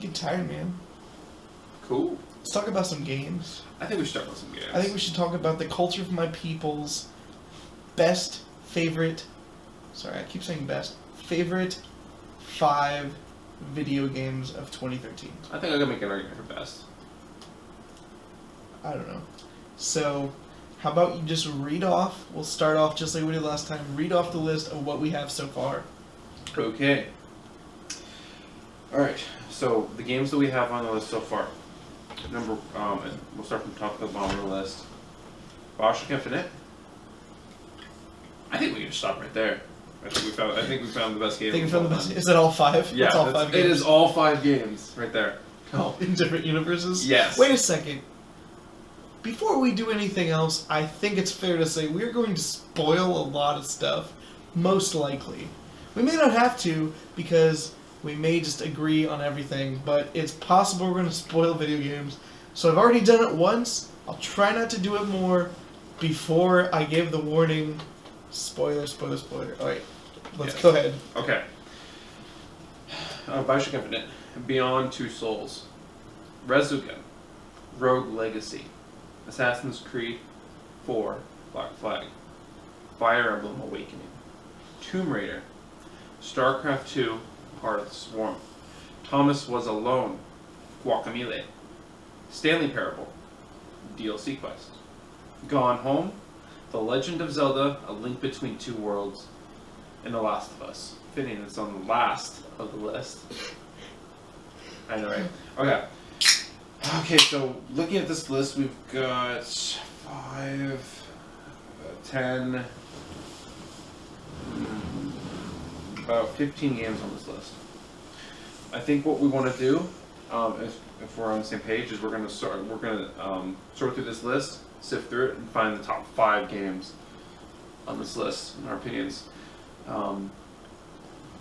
get tired, man. Cool. Let's talk about some games. I think we should talk about some games. I think we should talk about the culture of my people's best, favorite... Sorry, I keep saying best. Favorite 5 video games of 2013. I think I can make an argument for best. I don't know. So, how about you just read off, we'll start off just like we did last time, read off the list of what we have so far. Okay. Alright, so the games that we have on the list so far. We'll start from top to the bottom of the list. BioShock Infinite. I think we can just stop right there. I think we found the best game. Is it all 5? Yeah, it's all 5 games? It is all 5 games right there. Oh, in different universes? Yes. Wait a second. Before we do anything else, I think it's fair to say we're going to spoil a lot of stuff. Most likely. We may not have to, because we may just agree on everything, but it's possible we're going to spoil video games. So I've already done it once. I'll try not to do it more before I give the warning. Spoiler, spoiler, spoiler. Alright, let's go ahead. Okay. BioShock Infinite. Beyond Two Souls. Resogun. Rogue Legacy. Assassin's Creed 4. Black Flag. Fire Emblem Awakening. Tomb Raider. StarCraft 2. Heart of the Swarm. Thomas Was Alone. Guacamelee. Stanley Parable. DLC Quest. Gone Home. The Legend of Zelda, A Link Between Two Worlds, and The Last of Us. Fitting it's on the last of the list. I know, right? Okay. Okay, so looking at this list, we've got 5, 10, about 15 games on this list. I think what we want to do, if we're on the same page, is we're gonna sort through this list, sift through it, and find the top 5 games on this list, in our opinions.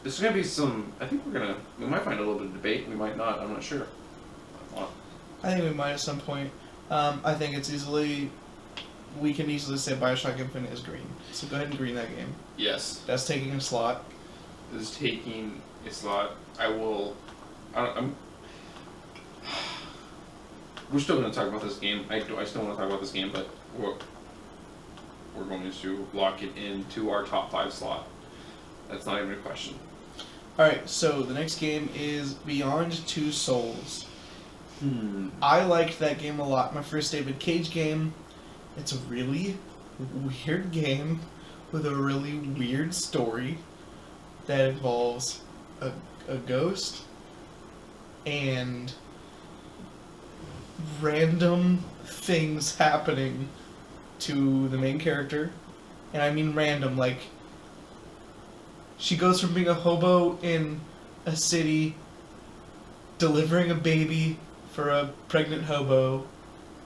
This is gonna be some. I think we might find a little bit of debate. We might not. I'm not sure. I think we might at some point. I think we can easily say BioShock Infinite is green. So go ahead and green that game. Yes. That's taking a slot. This is taking a slot. We're still going to talk about this game. I still want to talk about this game, but we're going to lock it into our top 5 slot. That's not even a question. Alright, so the next game is Beyond Two Souls. I liked that game a lot. My first David Cage game. It's a really weird game with a really weird story that involves a ghost and random things happening to the main character. And I mean random, like she goes from being a hobo in a city delivering a baby for a pregnant hobo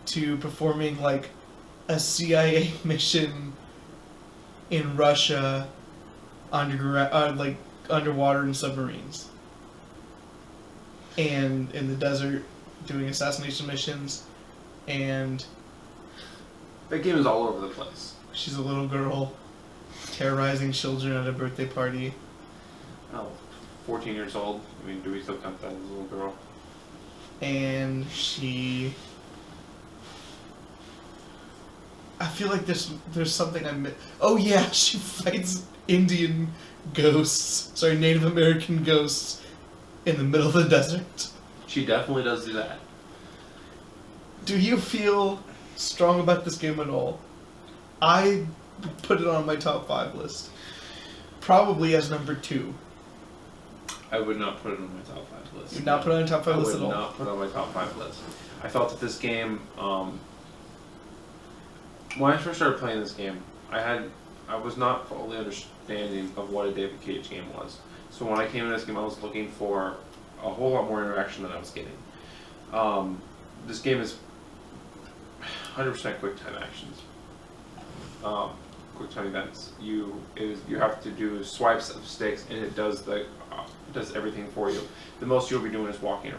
to performing like a CIA mission in Russia underwater in submarines and in the desert doing assassination missions, and that game is all over the place. She's a little girl terrorizing children at a birthday party. Oh, 14 years old. I mean, do we still count that as a little girl? And I feel like there's something I missed. Oh yeah, she fights Indian ghosts. Sorry, Native American ghosts in the middle of the desert. She definitely does do that. Do you feel strong about this game at all? I put it on my top 5 list. Probably as number 2. I would not put it on my top 5 list. You would not put it on your top 5 list at all? I would not put it on my top 5 list. I felt that this game, when I first started playing this game, I was not fully understanding of what a David Cage game was. So when I came into this game, I was looking for a whole lot more interaction than I was getting. This game is 100% quick time actions. Quick time events. You have to do swipes of sticks, and it does everything for you. The most you'll be doing is walking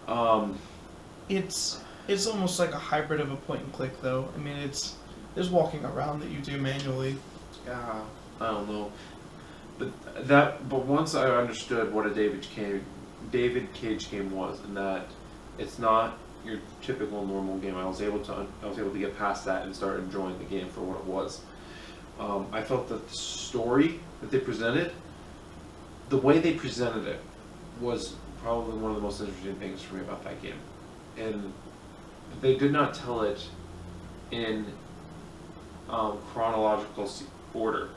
around. It's almost like a hybrid of a point and click, though. I mean, there's walking around that you do manually. I don't know. But once I understood what a David David Cage game was, in that it's not your typical normal game. I was able to get past that and start enjoying the game for what it was. I felt that the story that they presented, the way they presented it, was probably one of the most interesting things for me about that game. And they did not tell it in chronological order.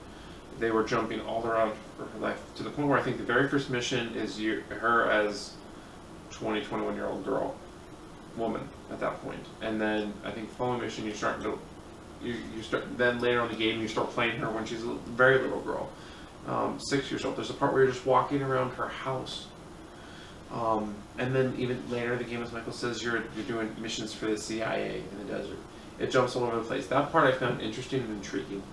They were jumping all around her life to the point where I think the very first mission is her as 21-year-old woman at that point, and then I think the following mission you start then later on in the game you start playing her when she's a very little girl, 6 years old. There's a part where you're just walking around her house, and then even later in the game, as Michael says, you're doing missions for the CIA in the desert. It jumps all over the place. That part I found interesting and intriguing.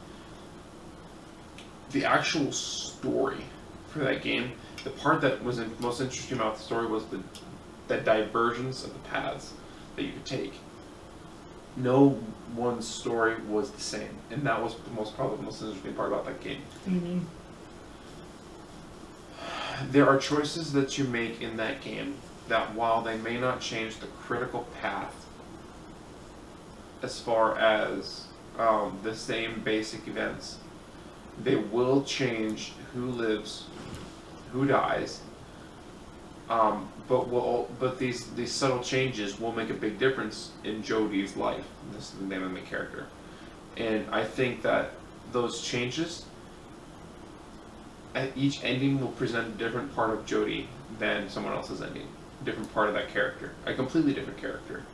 The actual story for that game, the part that was most interesting about the story was the divergence of the paths that you could take. No one story was the same, and that was probably the most interesting part about that game. Mm-hmm. There are choices that you make in that game that, while they may not change the critical path as far as the same basic events, they will change who lives, who dies, but these subtle changes will make a big difference in Jodie's life. This is the name of the character, and I think that those changes, each ending will present a different part of Jodie than someone else's ending, a different part of that character, a completely different character,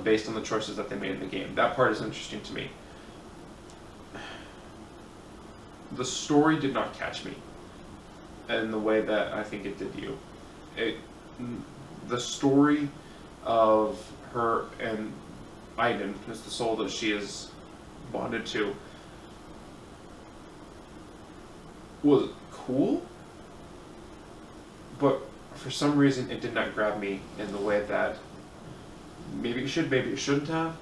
based on the choices that they made in the game. That part is interesting to me. The story did not catch me in the way that I think it did you. The story of her and Aiden, as the soul that she is bonded to, was cool, but for some reason it did not grab me in the way that maybe it should, maybe it shouldn't have,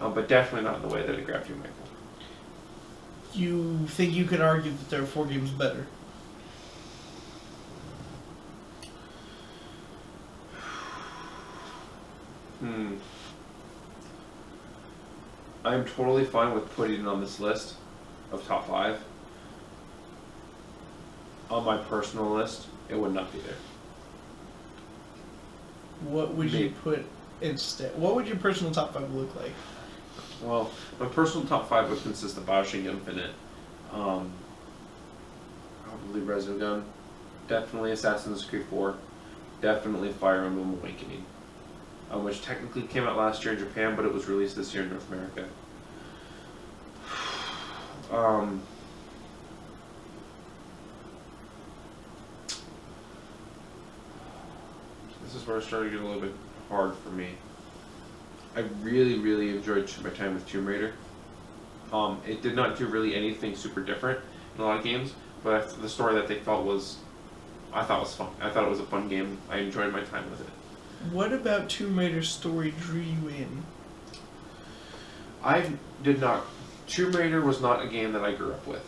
but definitely not in the way that it grabbed you, Michael. You think you could argue that there are 4 games better? I'm totally fine with putting it on this list of top 5. On my personal list, it would not be there. What would you put instead? What would your personal top 5 look like? Well, my personal top 5 would consist of BioShock Infinite, probably Resogun, definitely Assassin's Creed 4, definitely Fire Emblem Awakening, which technically came out last year in Japan, but it was released this year in North America. This is where it started getting a little bit hard for me. I really, really enjoyed my time with Tomb Raider. It did not do really anything super different in a lot of games, but the story that they felt was, I thought was fun. I thought it was a fun game. I enjoyed my time with it. What about Tomb Raider's story drew you in? I did not. Tomb Raider was not a game that I grew up with.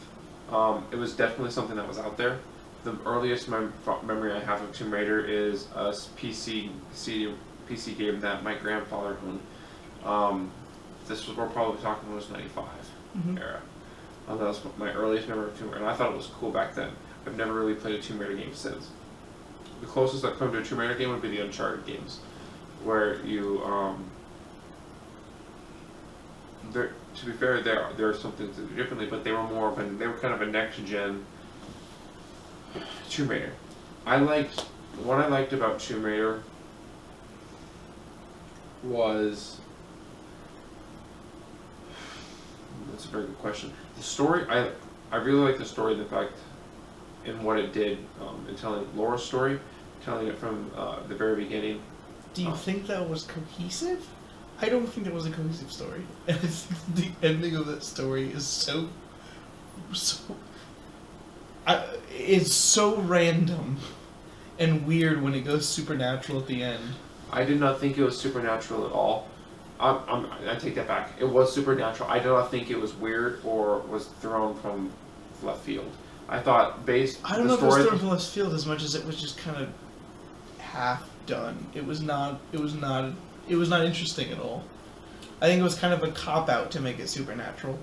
It was definitely something that was out there. The earliest memory I have of Tomb Raider is a PC game that my grandfather owned. This was, we're probably talking when it was 95 era. That was my earliest memory of Tomb Raider, and I thought it was cool back then. I've never really played a Tomb Raider game since. The closest I've come to a Tomb Raider game would be the Uncharted games, where you, to be fair, there are some things that do differently, but they were kind of a next-gen Tomb Raider. What I liked about Tomb Raider was, that's a very good question. The story, I really like the story, the fact in what it did in telling Laura's story, telling it from the very beginning. Do you think that was cohesive? I don't think it was a cohesive story. And I think the ending of that story is it's so random and weird when it goes supernatural at the end. I did not think it was supernatural at all. I take that back. It was supernatural. I did not think it was weird or was thrown from left field. I thought I don't know if it was thrown from left field as much as it was just kind of half done. It was not. It was not. It was not interesting at all. I think it was kind of a cop out to make it supernatural.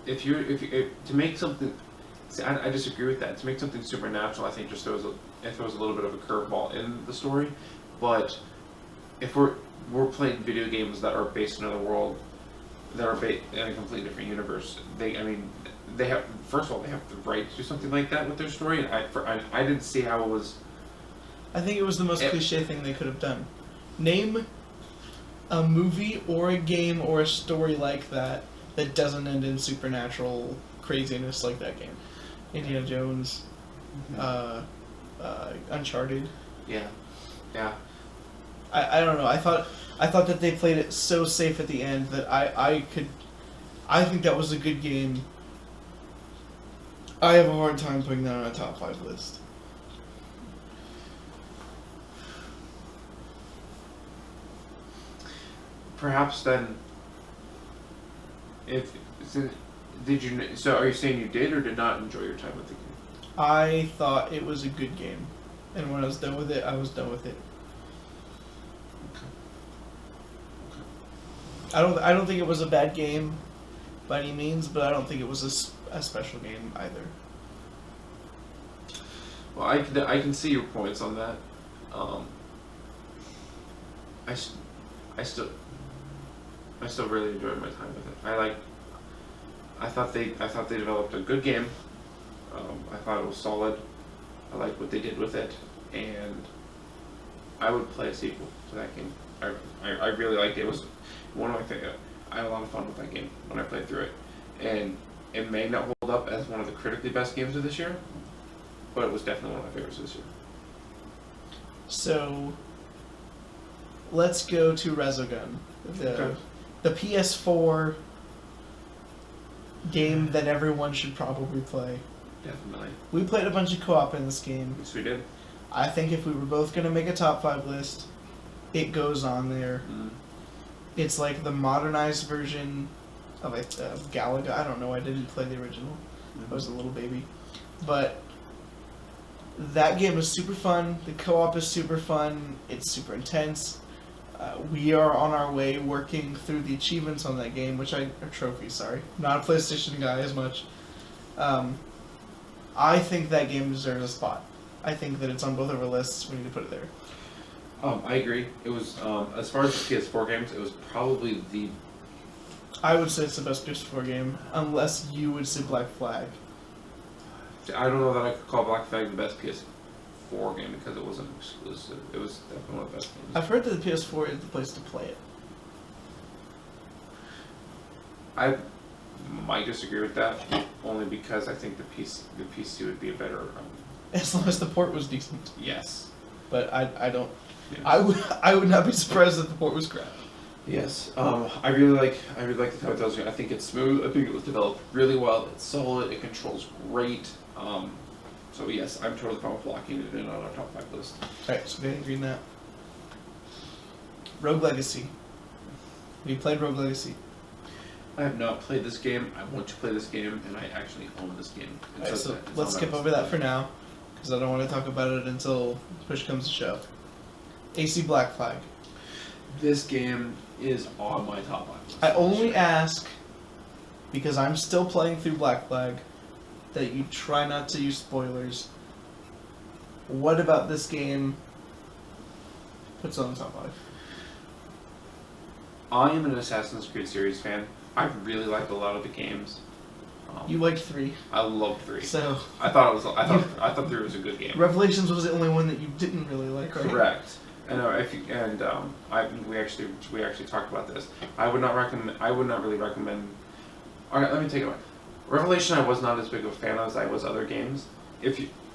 If to make something, see, I disagree with that. To make something supernatural, I think just there was a little bit of a curveball in the story, but if we're playing video games that are based in another world, that are based in a completely different universe, they have, first of all, they have the right to do something like that with their story, and I didn't see how it was. I think it was the most cliche thing they could have done. Name a movie or a game or a story like that that doesn't end in supernatural craziness like that game. Indiana Jones, Uncharted. Yeah. I don't know. I thought that they played it so safe at the end that I think that was a good game. I have a hard time putting that on a top 5 list. Perhaps then, so are you saying you did or did not enjoy your time with the game? I thought it was a good game, and when I was done with it, I was done with it. Okay. I don't think it was a bad game by any means, but I don't think it was a special game either. Well, I can see your points on that. I still really enjoyed my time with it. I thought they developed a good game. I thought it was solid. I liked what they did with it, and I would play a sequel to that game. I really liked it. It was one of my favorite. I had a lot of fun with that game when I played through it, and it may not hold up as one of the critically best games of this year, but it was definitely one of my favorites this year. So, let's go to Resogun, the PS4 game that everyone should probably play. Definitely. We played a bunch of co-op in this game. Yes, we did. I think if we were both going to make a top 5 list, it goes on there. Mm-hmm. It's like the modernized version of Galaga. I don't know. I didn't play the original. I was a little baby. But that game is super fun. The co-op is super fun. It's super intense. We are on our way working through the achievements on that game, or trophies, sorry. Not a PlayStation guy as much. I think that game deserves a spot. I think that it's on both of our lists. We need to put it there. I agree. It was, as far as the PS4 games, it was probably I would say it's the best PS4 game, unless you would say Black Flag. I don't know that I could call Black Flag the best PS4 game because it wasn't exclusive. It was definitely one of the best games. I've heard that the PS4 is the place to play it. I might disagree with that, only because I think the PC would be a better. As long as the port was decent. Yes. But I don't. Yes. I would not be surprised if the port was crap. Yes. I really like the type of those. I think it's smooth. I think it was developed really well. It's solid. It controls great. So yes, I'm totally fine with locking it in on our top 5 list. Alright, so we agree on that. Rogue Legacy. We played Rogue Legacy. I have not played this game. I want to play this game, and I actually own this game. Alright, so let's skip over that for now, because I don't want to talk about it until push comes to shove. AC Black Flag. This game is on my top 5 list. I only ask, because I'm still playing through Black Flag, that you try not to use spoilers. What about this game puts it on the top 5? I am an Assassin's Creed series fan. I really like a lot of the games. You liked 3. I love 3. So I thought 3 was a good game. Revelations was the only one that you didn't really like, right? Correct. We actually talked about this. I would not really recommend. All right, let me take it away. Revelation, I was not as big of a fan of as I was other games.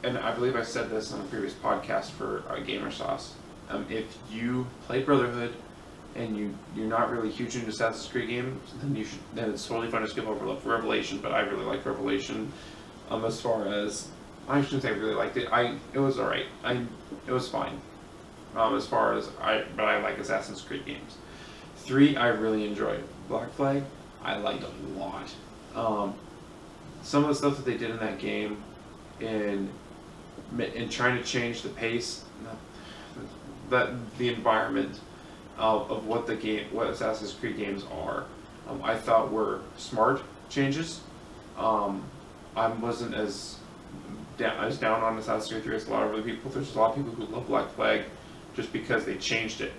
And I believe I said this on a previous podcast for Gamer Sauce. If you played Brotherhood and you're not really huge into Assassin's Creed games, then it's totally fine to skip over Revelation. But I really liked Revelation. As far as I shouldn't say I really liked it. It was alright. It was fine. But I like Assassin's Creed games. 3 I really enjoyed. Black Flag I liked a lot. Some of the stuff that they did in that game in trying to change the pace, that the environment of what Assassin's Creed games are. I thought were smart changes. I wasn't as down on Assassin's Creed 3 as a lot of other people. There's a lot of people who love Black Flag just because they changed things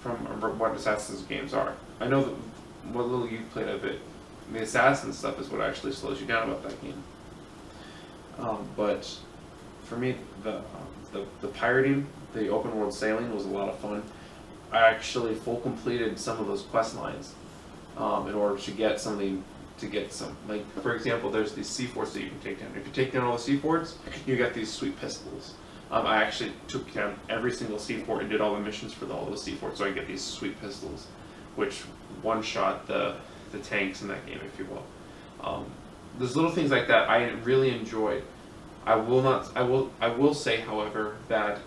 from what Assassin's games are. I know that what little you've played of it, the Assassin stuff is what actually slows you down about that game. But for me, the pirating, the open world sailing was a lot of fun. I actually full completed some of those quest lines in order to get something. Like, for example, there's these sea forts that you can take down. If you take down all the sea forts, you get these sweet pistols. I actually took down every single sea fort and did all the missions for all those sea forts, so I get these sweet pistols, which one-shot the tanks in that game, if you will. There's little things like that I really enjoyed. I will say, however, that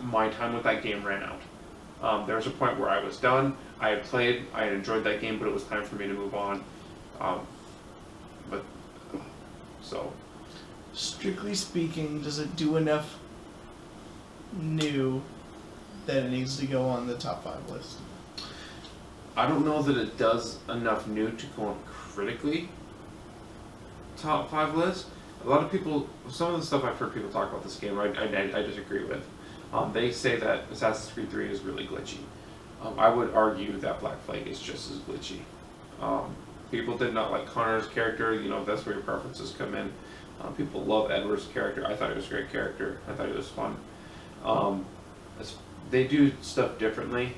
my time with that game ran out. There was a point where I was done. I had enjoyed that game, but it was time for me to move on. Strictly speaking, does it do enough new that it needs to go on the top 5 list? I don't know that it does enough new to go on critically top 5 list. A lot of people, some of the stuff I've heard people talk about this game, I disagree with. They say that Assassin's Creed 3 is really glitchy. I would argue that Black Flag is just as glitchy. People did not like Connor's character, that's where your preferences come in. People love Edward's character. I thought he was a great character. I thought he was fun. They do stuff differently.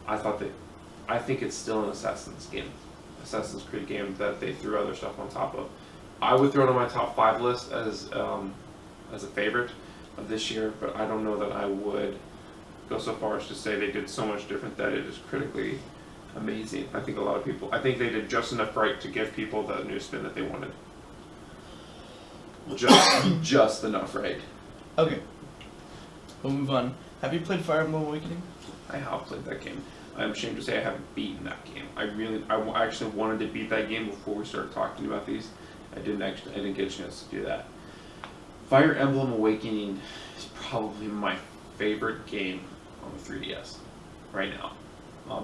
I think it's still an Assassin's Creed game that they threw other stuff on top of. I would throw it on my top 5 list as a favorite of this year, but I don't know that I would go so far as to say they did so much different that it is critically amazing. I think they did just enough right to give people the new spin that they wanted. Just enough right. Okay. We'll move on. Have you played Fire Emblem Awakening? I have played that game. I'm ashamed to say I haven't beaten that game. I actually wanted to beat that game before we started talking about these. I didn't get a chance to do that. Fire Emblem Awakening is probably my favorite game on the 3DS right now.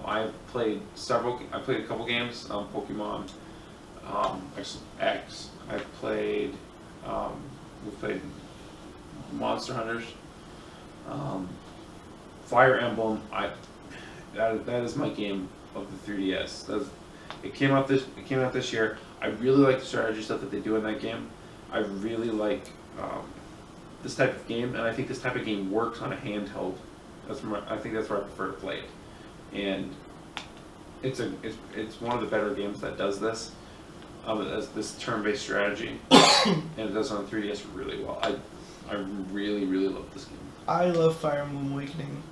I've played a couple games, Pokemon X. We've played Monster Hunters. Fire Emblem, that is my game of the 3DS. It came out this year. I really like the strategy stuff that they do in that game. I really like this type of game, and I think this type of game works on a handheld. I think that's where I prefer to play it. And it's one of the better games that does this, as this turn-based strategy, and it does it on 3DS really well. I really, really love this game. I love Fire Emblem Awakening.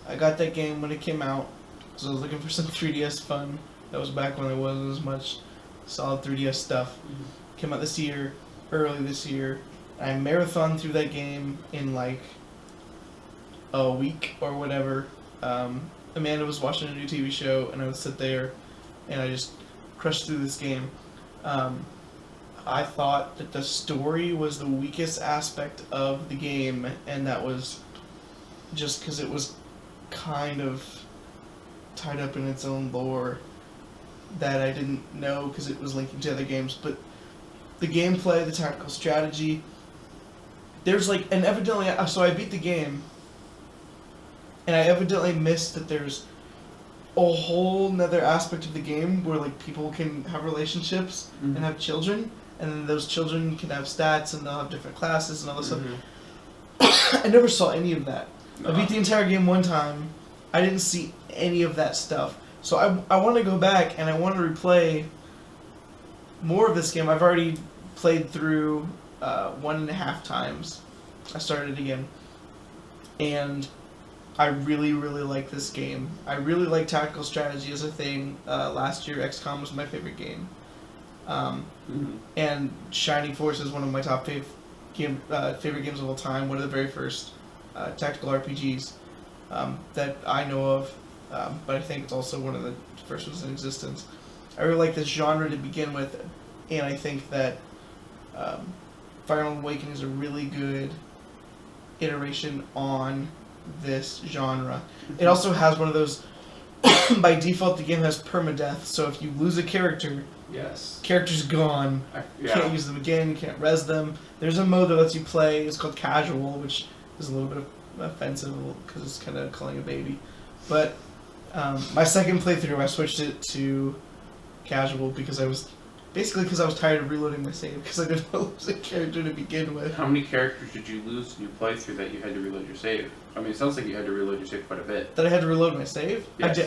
I got that game when it came out, because I was looking for some 3DS fun. That was back when there wasn't as much solid 3DS stuff. Mm-hmm. Came out early this year. I marathoned through that game in like a week or whatever. Amanda was watching a new TV show, and I would sit there, and I just crushed through this game. I thought that the story was the weakest aspect of the game, and that was just because it was kind of tied up in its own lore that I didn't know because it was linking to other games. But the gameplay, the tactical strategy, there's like, and evidently, so I beat the game, and I evidently missed that there's a whole nother aspect of the game where like people can have relationships and have children, and then those children can have stats and they'll have different classes and all this stuff. I never saw any of that. I beat the entire game one time. I didn't see any of that stuff. So I want to go back and I want to replay more of this game. I've already played through 1.5 times. I started again. And I really, really like this game. I really like tactical strategy as a thing. Last year, XCOM was my favorite game. And Shining Force is one of my top favorite games of all time. One of the very first tactical RPGs that I know of. But I think it's also one of the first ones in existence. I really like this genre to begin with, and I think that Fire Emblem Awakening is a really good iteration on this genre. It also has one of those. By default, the game has permadeath, so if you lose a character, Yes. character's gone. You can't use them again. You can't res them. There's a mode that lets you play. It's called casual, which is a little bit offensive because it's kind of calling a baby. But my second playthrough, I switched it to casual because I was tired of reloading my save because I didn't want to lose a character to begin with. How many characters did you lose in your playthrough that you had to reload your save? I mean, it sounds like you had to reload your save quite a bit. That I had to reload my save? Yes.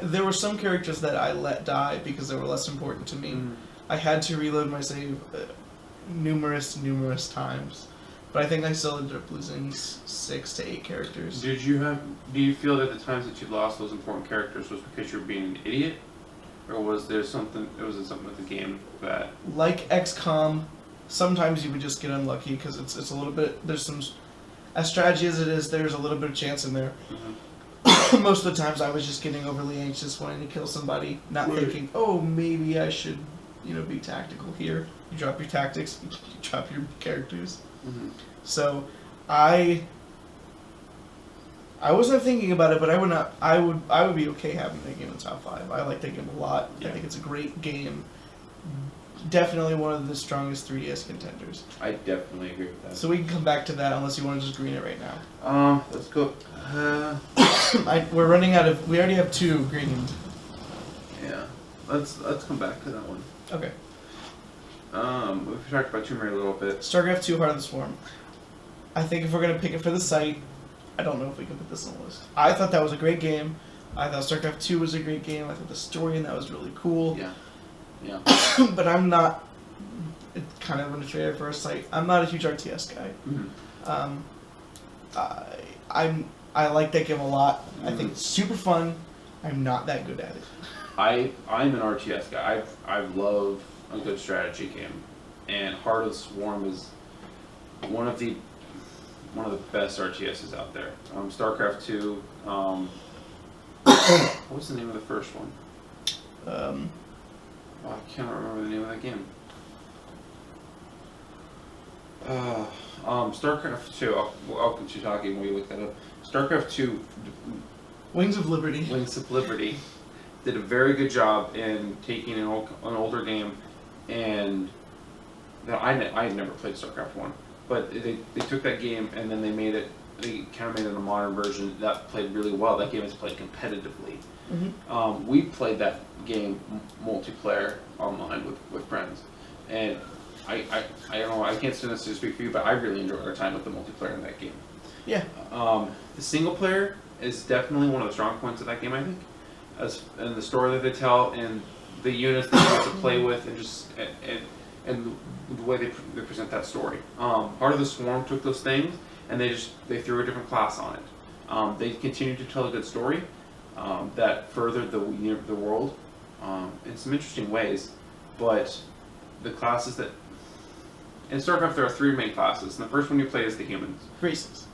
There were some characters that I let die because they were less important to me. I had to reload my save numerous times. But I think I still ended up losing 6 to 8 characters. Do you feel that the times that you lost those important characters was because you were being an idiot? Or was it something with the game that... Like XCOM, sometimes you would just get unlucky because it's a little bit... There's some... As strategy as it is, there's a little bit of chance in there. Mm-hmm. Most of the times I was just getting overly anxious wanting to kill somebody, not thinking, oh, maybe I should, be tactical here. You drop your tactics, you drop your characters. Mm-hmm. So, I wasn't thinking about it, but I would be okay having that game in the top 5. I like that game a lot. Yeah. I think it's a great game. Definitely one of the strongest 3DS contenders. I definitely agree with that. So we can come back to that unless you want to just green it right now. Let's go. We're running out of. We already have 2 greened. Yeah. Let's come back to that one. Okay. We've talked about Tomb Raider a little bit. StarCraft 2: Heart of the Swarm. I think if we're gonna pick it for the site, I don't know if we can put this on the list. I thought that was a great game. I thought StarCraft 2 was a great game. I thought the story in that was really cool. Yeah. Yeah. But I'm not. It's kind of unfair for a site. I'm not a huge RTS guy. Mm-hmm. I like that game a lot. Mm-hmm. I think it's super fun. I'm not that good at it. I'm an RTS guy. I love a good strategy game, and Heart of the Swarm is one of the best RTSs out there. StarCraft 2. What's the name of the first one? I cannot remember the name of that game. StarCraft 2. I'll continue talking while you look that up. StarCraft 2. Wings of Liberty. Wings of Liberty did a very good job in taking an older game, and I had never played StarCraft 1, but they took that game and then they kind of made it a modern version that played really well. That game is played competitively. Mm-hmm. We played that game multiplayer online with friends, and I don't know, I can't necessarily speak for you, but I really enjoyed our time with the multiplayer in that game. Yeah. The single player is definitely one of the strong points of that game, I think, and the story that they tell, and the units that you have to play with, and the way they present that story. Heart of the Swarm took those things and they threw a different class on it. They continued to tell a good story that furthered the world in some interesting ways, but the classes that in StarCraft there are 3 main classes, and the first one you play is the humans. Races.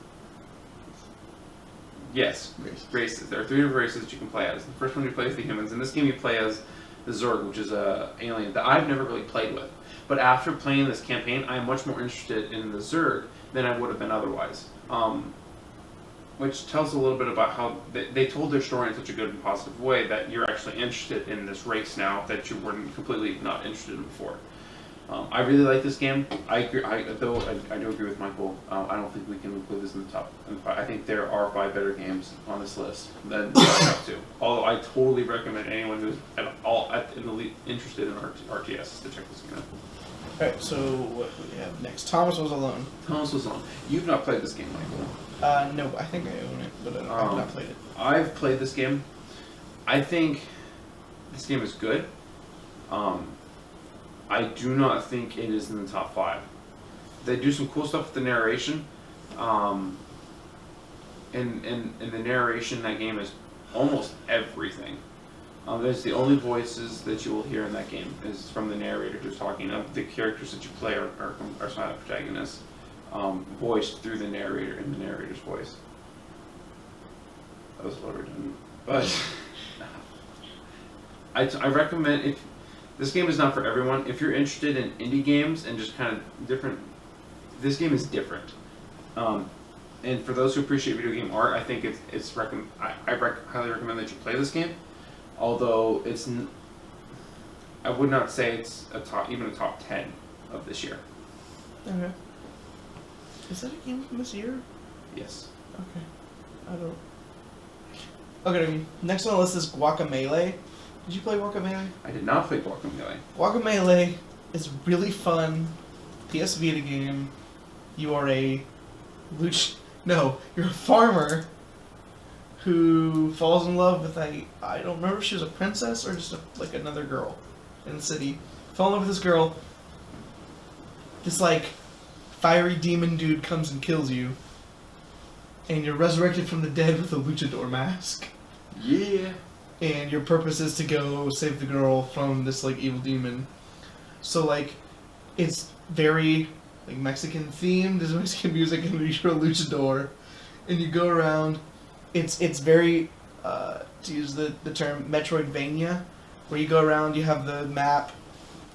Yes, races. There are 3 different races that you can play as. The first one you play is the humans. In this game you play as the Zerg, which is an alien that I've never really played with. But after playing this campaign, I am much more interested in the Zerg than I would have been otherwise. Which tells a little bit about how they told their story in such a good and positive way that you're actually interested in this race now that you were completely not interested in before. I really like this game. I do agree with Michael. I don't think we can include this in the top 5. I think there are 5 better games on this list than StarCraft 2. Although I totally recommend anyone who's at all interested in RTS to check this game out. Alright, so what do we have next? Thomas Was Alone. Thomas Was Alone. You've not played this game, Michael. No, I think I own it, but I've not played it. I've played this game. I think this game is good. I do not think it is in the top 5. They do some cool stuff with the narration. And the narration in that game is almost everything. There's the only voices that you will hear in that game is from the narrator who's talking. The characters that you play are silent protagonists, voiced through the narrator in the narrator's voice. That was a little redundant, but I recommend This game is not for everyone. If you're interested in indie games and just kind of different, this game is different. And for those who appreciate video game art, I think highly recommend that you play this game. Although I would not say it's even a top 10 of this year. Okay. Is that a game from this year? Yes. Okay. I don't. Okay, next on the list is Guacamelee. Did you play Guacamelee? I did not play Guacamelee. Guacamelee is really fun. PS Vita game. You are you're a farmer who falls in love with I don't remember if she was a princess or just like another girl in the city. Fall in love with this girl. This like fiery demon dude comes and kills you. And you're resurrected from the dead with a luchador mask. Yeah. And your purpose is to go save the girl from this like evil demon. So like, it's very like Mexican themed. There's Mexican music and you're a luchador, and you go around. It's very to use the term Metroidvania, where you go around. You have the map.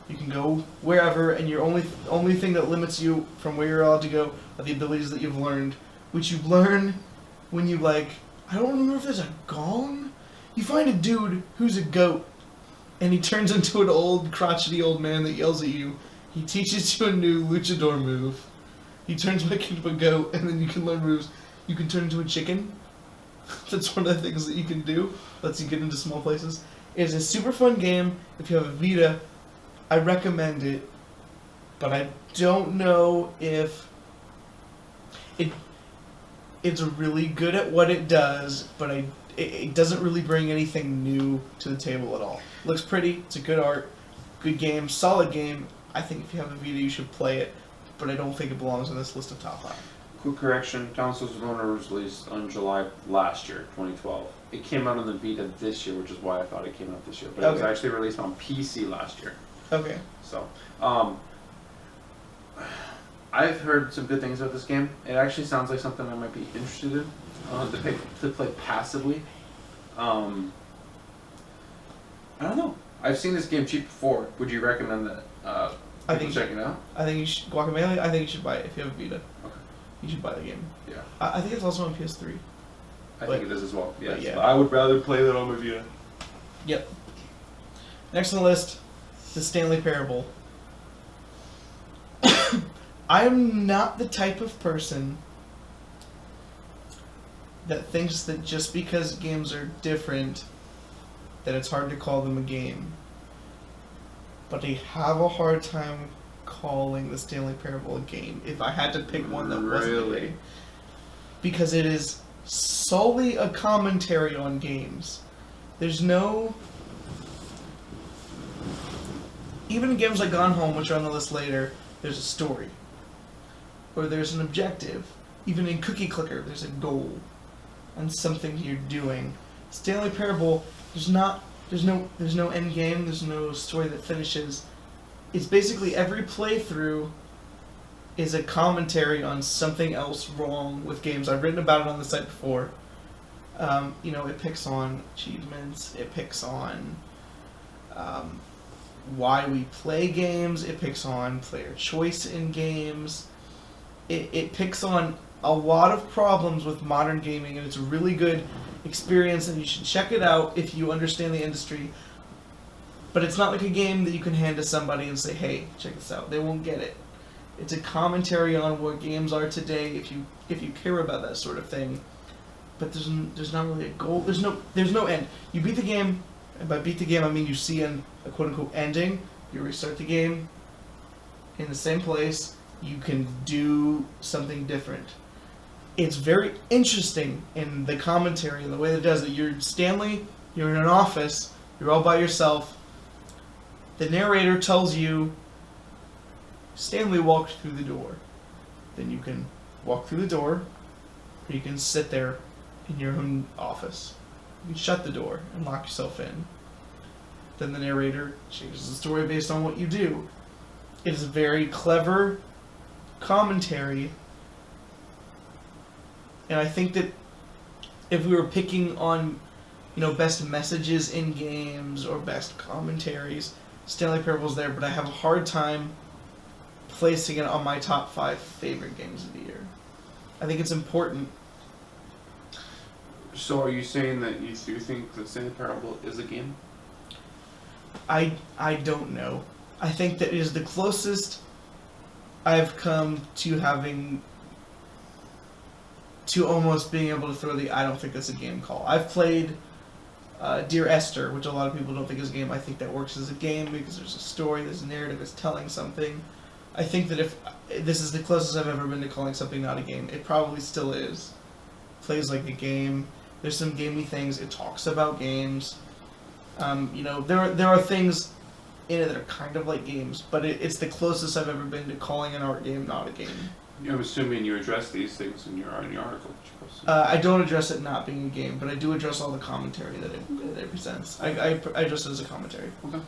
You can go wherever, and your only thing that limits you from where you're allowed to go are the abilities that you've learned, which you learn when you like. I don't remember if there's a gong. You find a dude who's a goat, and he turns into an old, crotchety old man that yells at you. He teaches you a new luchador move. He turns back into a goat, and then you can learn moves. You can turn into a chicken. That's one of the things that you can do. Lets you get into small places. It is a super fun game. If you have a Vita, I recommend it. But I don't know if it's really good at what it does, but it doesn't really bring anything new to the table at all. Looks pretty, it's a good art, good game, solid game. I think if you have a Vita, you should play it, but I don't think it belongs on this list of top 5. Quick correction, Down Souls was released on July last year, 2012. It came out on the Vita this year, which is why I thought it came out this year, but it was actually released on PC last year. Okay. So, I've heard some good things about this game. It actually sounds like something I might be interested in to play passively. I don't know. I've seen this game cheap before. Would you recommend that people check it out? I think you should, Guacamelee, I think you should buy it if you have a Vita. Okay. You should buy the game. Yeah. I think it's also on PS3. I think it is as well. Yes. Yeah. I would rather play that on my Vita. Yep. Next on the list, the Stanley Parable. I am not the type of person that thinks that just because games are different, that it's hard to call them a game. But I have a hard time calling the Stanley Parable a game if I had to pick one that wasn't a game. Because it is solely a commentary on games. There's no... Even in games like Gone Home, which are on the list later, there's a story. Or there's an objective. Even in Cookie Clicker, there's a goal. And something you're doing. Stanley Parable, there's no end game, there's no story that finishes. It's basically every playthrough is a commentary on something else wrong with games. I've written about it on the site before. It picks on achievements, it picks on why we play games, it picks on player choice in games, it picks on a lot of problems with modern gaming, and it's a really good experience, and you should check it out if you understand the industry. But it's not like a game that you can hand to somebody and say, hey, check this out. They won't get it. It's a commentary on what games are today if you care about that sort of thing. But there's not really a goal. There's no end. You beat the game, and by beat the game I mean you see a quote-unquote ending. You restart the game in the same place. You can do something different. It's very interesting in the commentary and the way that it does it. You're Stanley, you're in an office, you're all by yourself. The narrator tells you, Stanley walked through the door. Then you can walk through the door, or you can sit there in your own office. You can shut the door and lock yourself in. Then the narrator changes the story based on what you do. It is a very clever commentary, and I think that if we were picking on, best messages in games or best commentaries, Stanley Parable's there, but I have a hard time placing it on my top 5 favorite games of the year. I think it's important. So are you saying that you do think that Stanley Parable is a game? I don't know. I think that it is the closest I've come to having to almost being able to throw the I don't think that's a game call. I've played Dear Esther, which a lot of people don't think is a game. I think that works as a game because there's a story, there's a narrative, it's telling something. I think that if this is the closest I've ever been to calling something not a game, it probably still is. Plays like a game. There's some gamey things. It talks about games. There are things in it that are kind of like games, but it's the closest I've ever been to calling an art game not a game. I'm assuming you address these things in your article that you posted. I don't address it not being a game, but I do address all the commentary that it presents. I address it as a commentary. Okay.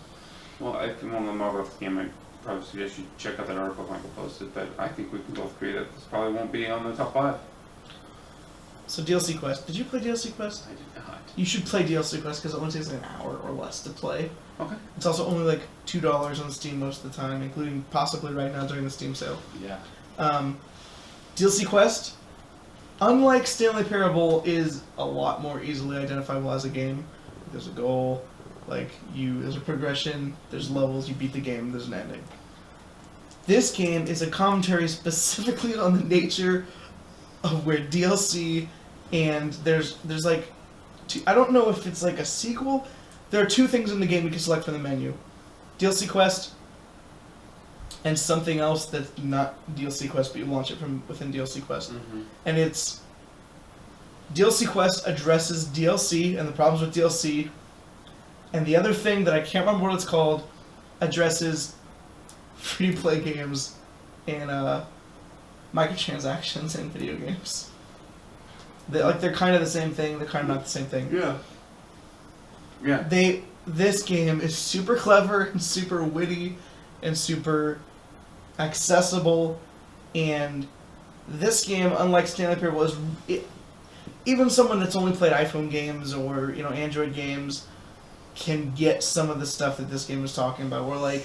Well, if you want to know more about the game, I'd probably suggest you check out that article Michael posted, but I think we can both agree that this probably won't be on the top 5. So DLC Quest. Did you play DLC Quest? I did not. You should play DLC Quest because it only takes like an hour or less to play. Okay. It's also only like $2 on Steam most of the time, including possibly right now during the Steam sale. Yeah. DLC Quest, unlike Stanley Parable, is a lot more easily identifiable as a game. There's a goal, there's a progression, there's levels, you beat the game, there's an ending. This game is a commentary specifically on the nature of where DLC and there's like I don't know if it's like a sequel. There are 2 things in the game you can select from the menu. DLC Quest and something else that's not DLC Quest, but you launch it from within DLC Quest. Mm-hmm. And it's DLC Quest addresses DLC and the problems with DLC, and the other thing that I can't remember what it's called addresses free-to-play games and microtransactions in video games. They're kind of the same thing. They're kind of not the same thing. Yeah. Yeah. This game is super clever and super witty and super accessible, and this game, unlike Stanley Parable, even someone that's only played iPhone games or Android games can get some of the stuff that this game is talking about. Where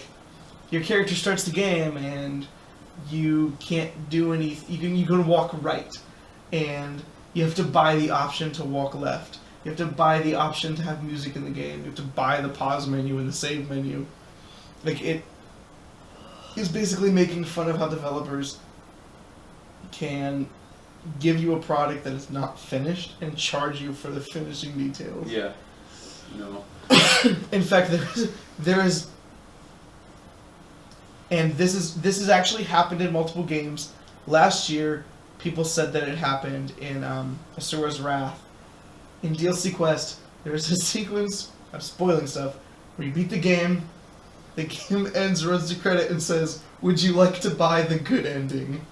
your character starts the game and you can't do anything. You can walk right, and you have to buy the option to walk left. You have to buy the option to have music in the game. You have to buy the pause menu and the save menu. It is basically making fun of how developers can give you a product that is not finished and charge you for the finishing details. Yeah. No. In fact, there is, and this has actually happened in multiple games. Last year, people said that it happened in Asura's Wrath. In DLC Quest, there's a sequence, I'm spoiling stuff, where you beat the game ends, runs to credit, and says, "Would you like to buy the good ending?"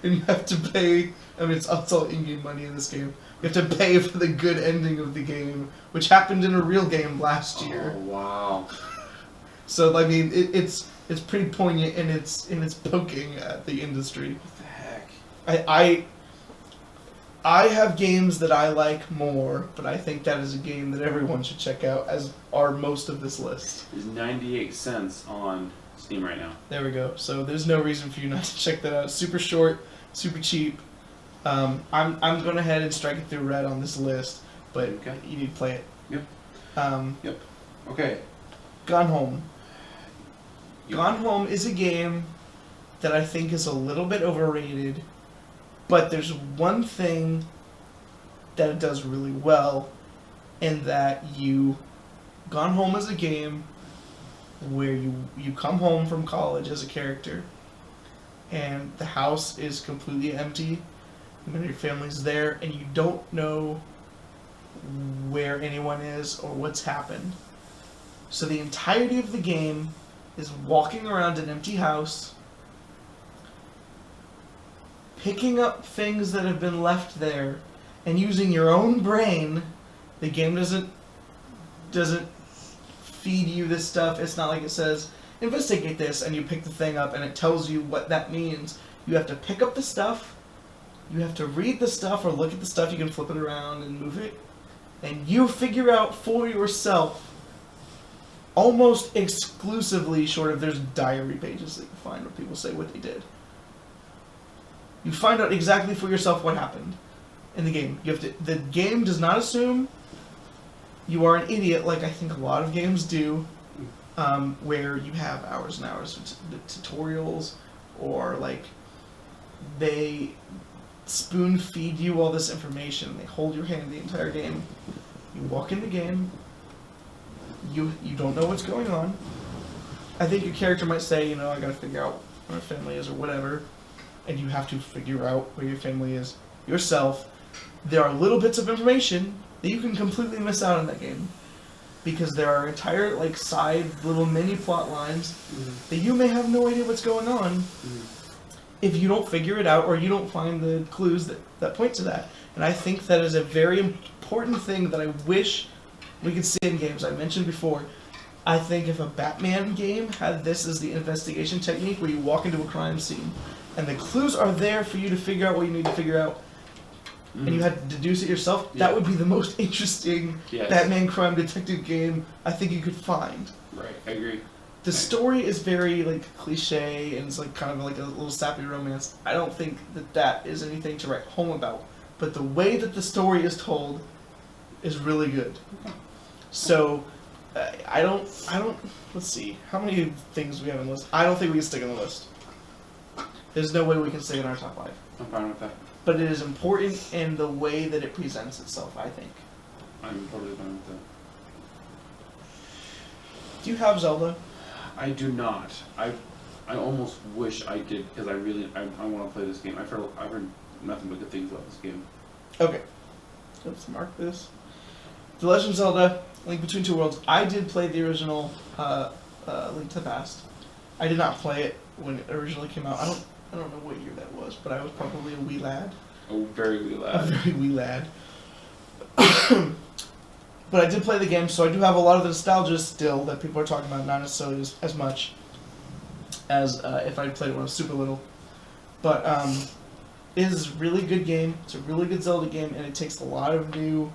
And you have to pay, it's all in-game money in this game. You have to pay for the good ending of the game, which happened in a real game last year. Oh, wow. So, it's pretty poignant, and it's poking at the industry. What the heck? I have games that I like more, but I think that is a game that everyone should check out, as are most of this list. It's 98 cents on Steam right now. There we go. So there's no reason for you not to check that out. It's super short, super cheap. I'm going ahead and strike it through red on this list, but Okay. you need to play it. Yep. Yep. Okay. Gone Home. Yep. Gone Home is a game that I think is a little bit overrated, but there's one thing that it does really well, in that Gone Home is a game where you come home from college as a character, and the house is completely empty, and your family's there, and you don't know where anyone is or what's happened. So the entirety of the game is walking around an empty house, picking up things that have been left there, and using your own brain. The game doesn't feed you this stuff. It's not like it says, investigate this, and you pick the thing up and it tells you what that means. You have to pick up the stuff, you have to read the stuff or look at the stuff, you can flip it around and move it, and you figure out for yourself almost exclusively, short of there's diary pages that you find where people say what they did. You find out exactly for yourself what happened in the game. You have to. The game does not assume you are an idiot, like I think a lot of games do, where you have hours and hours of tutorials, or like they spoon feed you all this information. They hold your hand the entire game. You walk in the game. You don't know what's going on. I think your character might say, you know, I gotta figure out where my family is or whatever, and you have to figure out where your family is yourself. There are little bits of information that you can completely miss out on that game, because there are entire like side little mini plot lines that you may have no idea what's going on if you don't figure it out or you don't find the clues that point to that. And I think that is a very important thing that I wish we could see in games. I mentioned before, I think if a Batman game had this as the investigation technique, where you walk into a crime scene and the clues are there for you to figure out what you need to figure out, and you had to deduce it yourself, that would be the most interesting Batman crime detective game I think you could find. Right, I agree. The story is very like cliche, and it's like kind of like a little sappy romance. I don't think that is anything to write home about, but the way that the story is told is really good. So I don't. Let's see how many things we have on the list. I don't think we can stick on the list. There's no way we can stay in our top 5. I'm fine with that. But it is important in the way that it presents itself, I think. I'm totally fine with that. Do you have Zelda? I do not. I almost wish I did, because I want to play this game. I've heard nothing but good things about this game. Okay. Let's mark this. The Legend of Zelda: Link Between Two Worlds. I did play the original Link to the Past. I did not play it when it originally came out. I don't know what year that was, but I was probably a wee lad. A very wee lad. A very wee lad. But I did play the game, so I do have a lot of the nostalgia still that people are talking about, not necessarily as much as if I played it when I was super little. But it is a really good game. It's a really good Zelda game, and it takes a lot of new...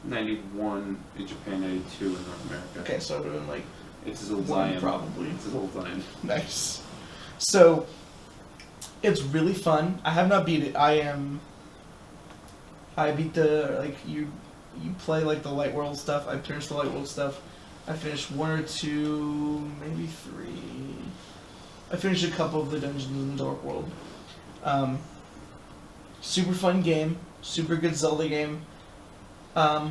91 in Japan, 92 in North America. Okay, so it would have been like... It's as old as I one, am. probably. It's as old as I am. Nice. So, it's really fun. I have not beat it. I beat the, like, you play, like, the Light World stuff. I finished the Light World stuff. I finished 1 or 2, maybe 3. I finished a couple of the dungeons in the Dark World. Super fun game. Super good Zelda game. A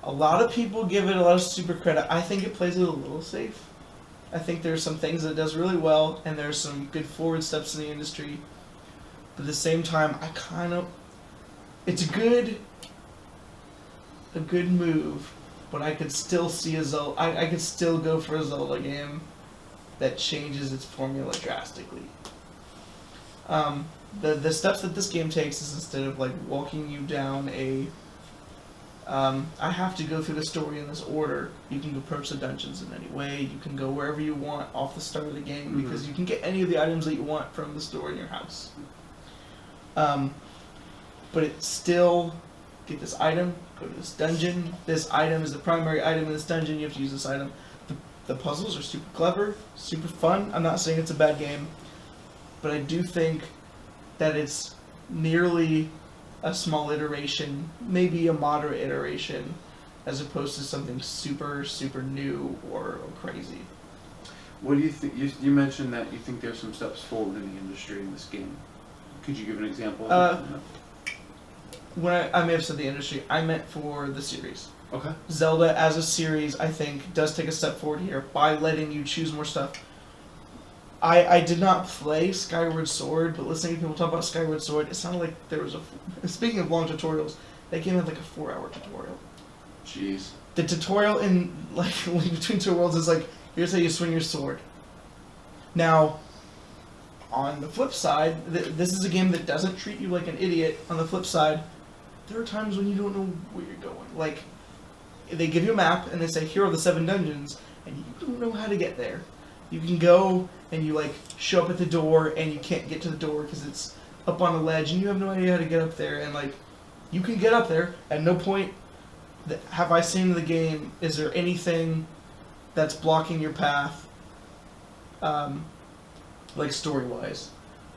lot of people give it a lot of super credit. I think it plays it a little safe. I think there's some things that it does really well, and there's some good forward steps in the industry. But at the same time, it's a good move, but I could still see a Zelda. I could still go for a Zelda game that changes its formula drastically. The steps that this game takes is, instead of like walking you down I have to go through the story in this order. You can approach the dungeons in any way. You can go wherever you want off the start of the game, because you can get any of the items that you want from the store in your house. But it's still, get this item, go to this dungeon. This item is the primary item in this dungeon. You have to use this item. The puzzles are super clever, super fun. I'm not saying it's a bad game, but I do think that it's nearly a small iteration, maybe a moderate iteration, as opposed to something super, super new or crazy. What do you think? You mentioned that you think there's some steps forward in the industry in this game. Could you give an example of that? When I may have said the industry, I meant for the series. Okay. Zelda as a series, I think, does take a step forward here by letting you choose more stuff. I did not play Skyward Sword, but listening to people talk about Skyward Sword, it sounded like there was speaking of long tutorials, that game had like a 4-hour tutorial. Jeez. The tutorial in like Link Between Two Worlds is like, here's how you swing your sword. Now, on the flip side, this is a game that doesn't treat you like an idiot. On the flip side, there are times when you don't know where you're going. Like, they give you a map and they say, here are the 7 dungeons, and you don't know how to get there. You can go and you like show up at the door and you can't get to the door because it's up on a ledge and you have no idea how to get up there, and like you can get up there. At no point have I seen in the game? Is there anything that's blocking your path, like story wise?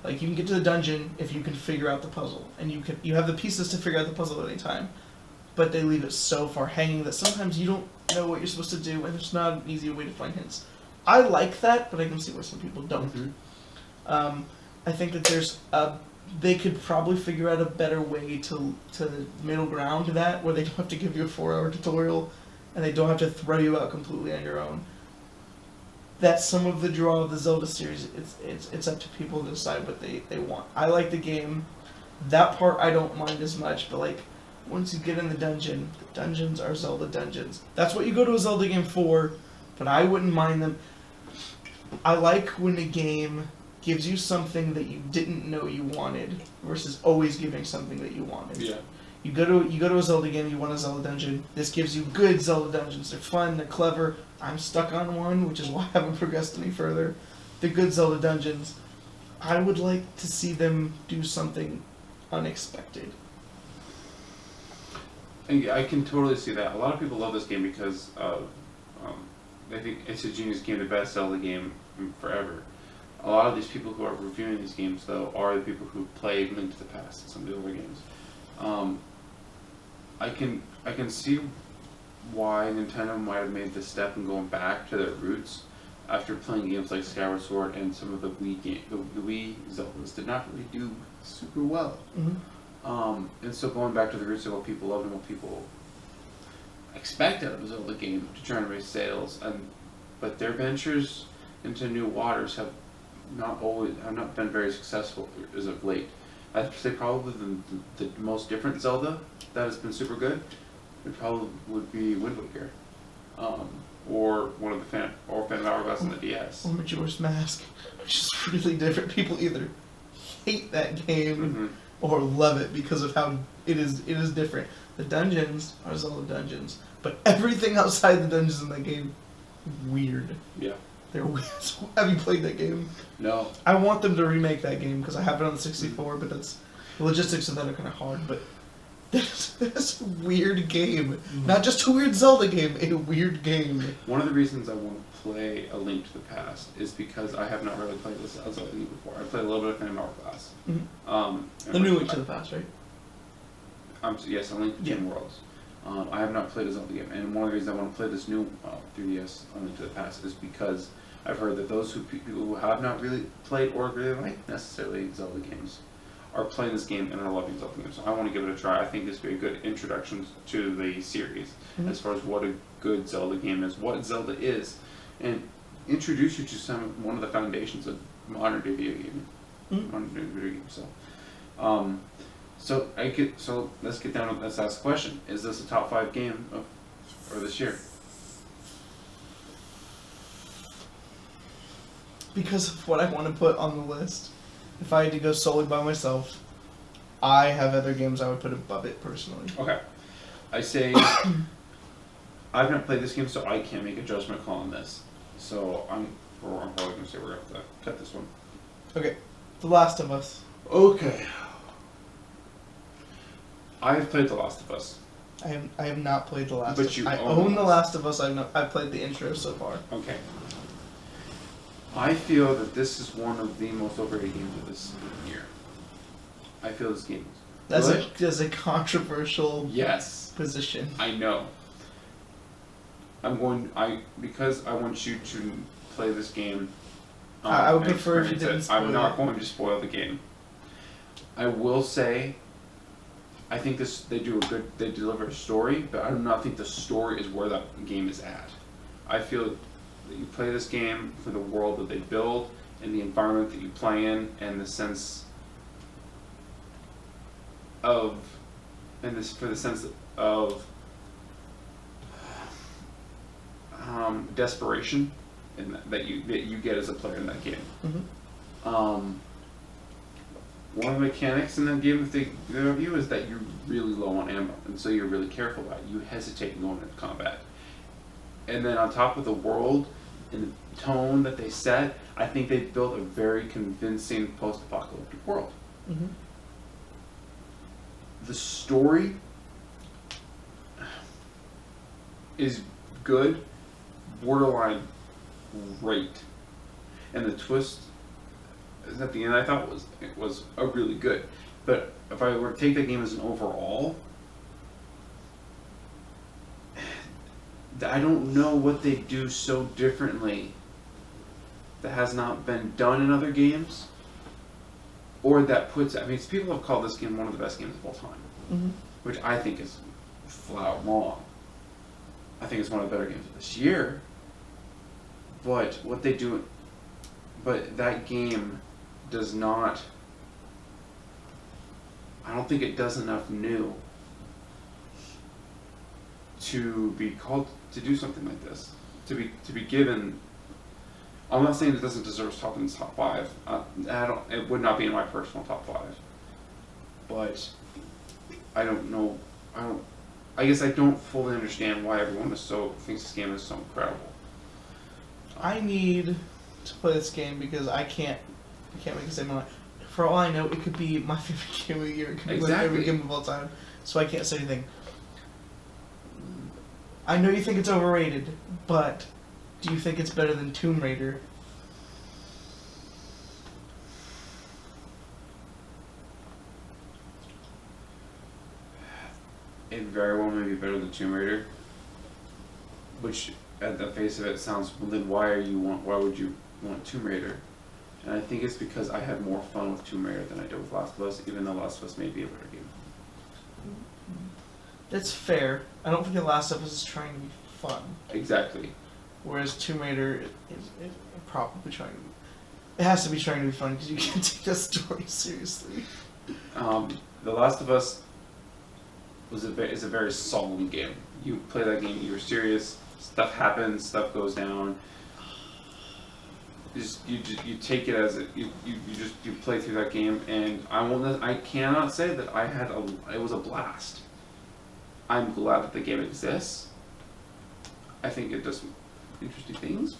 Like you can get to the dungeon if you can figure out the puzzle, and you have the pieces to figure out the puzzle at any time, but they leave it so far hanging that sometimes you don't know what you're supposed to do, and there's not an easy way to find hints. I like that, but I can see where some people don't. Mm-hmm. I think that they could probably figure out a better way to middle ground to that, where they don't have to give you a 4-hour tutorial, and they don't have to throw you out completely on your own. That's some of the draw of the Zelda series. It's up to people to decide what they want. I like the game. That part I don't mind as much, but like once you get in the dungeons are Zelda dungeons. That's what you go to a Zelda game for, but I wouldn't mind them. I like when a game gives you something that you didn't know you wanted versus always giving something that you wanted. Yeah. You go to a Zelda game, you want a Zelda dungeon. This gives you good Zelda dungeons. They're fun, they're clever. I'm stuck on one, which is why I haven't progressed any further. They're good Zelda dungeons. I would like to see them do something unexpected. I can totally see that. A lot of people love this game because of, they think it's a genius game, the best Zelda game forever. A lot of these people who are reviewing these games, though, are the people who played Link to the Past and some of the older games. I can see why Nintendo might have made this step in going back to their roots after playing games like Skyward Sword and some of the Wii Zeldas did not really do super well. Mm-hmm. And so going back to the roots of what people love and what people expect out of a Zelda game to try and raise sales, but their ventures into new waters have not been very successful as of late. I'd say probably the most different Zelda that has been super good, it probably would be Wind Waker, or one of the Phantom Hourglass on the DS. Or Majora's Mask, which is really different. People either hate that game or love it because of how it is different. The dungeons are Zelda dungeons, but everything outside the dungeons in that game, weird. Yeah. They're weird. So, have you played that game? No. I want them to remake that game because I have it on the 64, but the logistics of that are kind of hard. But that's a weird game. Not just a weird Zelda game, a weird game. One of the reasons I want to play A Link to the Past is because I have not really played this Zelda game before. I played a little bit of Phantom Hourglass. The new Link to the Past, right? Yes, A Link Between Worlds. I have not played a Zelda game, and one of the reasons I want to play this new 3DS A Link to the Past is because I've heard that those people who have not really played or really like necessarily Zelda games are playing this game and are loving Zelda games. So I want to give it a try. I think this would be a good introduction to the series as far as what a good Zelda game is, what Zelda is, and introduce you to one of the foundations of modern day video gaming. Modern day video games. So let's get down. Let's ask the question: is this a top 5 game for this year? Because of what I want to put on the list. If I had to go solely by myself, I have other games I would put above it personally. Okay. I say I've not played this game, so I can't make a judgment call on this. So I'm probably going to say we're going to have to cut this one. Okay. The Last of Us. Okay. I've played The Last of Us. I have not played The Last of Us. But you I own The Last of Us. I've played the intro so far. Okay. I feel that this is one of the most overrated games of this year. I feel this game is That's a controversial yes position. I know. Because I want you to play this game. I would prefer if you didn't spoil I'm not going to spoil the game. I will say, I think they deliver a story, but I do not think the story is where that game is at. I feel that you play this game for the world that they build and the environment that you play in and the sense of desperation that you get as a player in that game. One of the mechanics in that game that they give you is that you're really low on ammo, and so you're really careful about it. You hesitate going into combat. And then on top of the world and the tone that they set, I think they built a very convincing post-apocalyptic world. The story, is good, borderline great, and the twist at the end I thought was a really good. But if I were to take that game as an overall, I don't know what they do so differently that has not been done in other games, or that puts. I mean, people have called this game one of the best games of all time, Mm-hmm. which I think is flat out wrong. I think it's one of the better games of this year. But what they do, but that game does not. I don't think it does enough new to be called to do something like this. To be given. I'm not saying it doesn't deserve top in its top 5. I don't. It would not be in my personal top 5. But I don't know. I guess I don't fully understand why everyone thinks this game is so incredible. I need to play this game because I can't make a statement. For all I know, it could be my favorite game of the year. It could be my favorite game of all time. So I can't say anything. I know you think it's overrated, but do you think it's better than Tomb Raider? It very well may be better than Tomb Raider, which at the face of it sounds. Well, then why would you want Tomb Raider? And I think it's because I had more fun with Tomb Raider than I did with Last of Us, even though Last of Us may be a better game. That's fair. I don't think The Last of Us is trying to be fun. Exactly. Whereas Tomb Raider is probably trying to be... It has to be trying to be fun because you can't take that story seriously. The Last of Us is a very solemn game. You play that game, you're serious, stuff happens, stuff goes down. You take it as you play through that game, and I cannot say that it was a blast. I'm glad that the game exists. I think it does interesting things,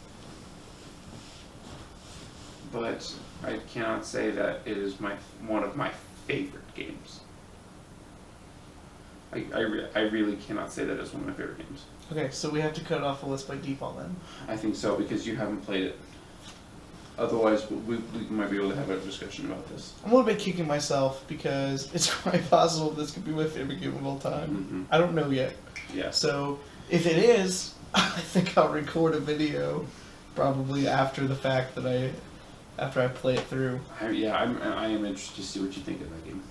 but I cannot say that it is one of my favorite games. I really cannot say that it's one of my favorite games. Okay, so we have to cut it off the list by default then. I think so, because you haven't played it. Otherwise, we might be able to have a discussion about this. I'm a little bit kicking myself because it's quite possible this could be my favorite game of all time. Mm-hmm. I don't know yet. Yeah. So if it is, I think I'll record a video probably after the fact after I play it through. I am interested to see what you think of that game.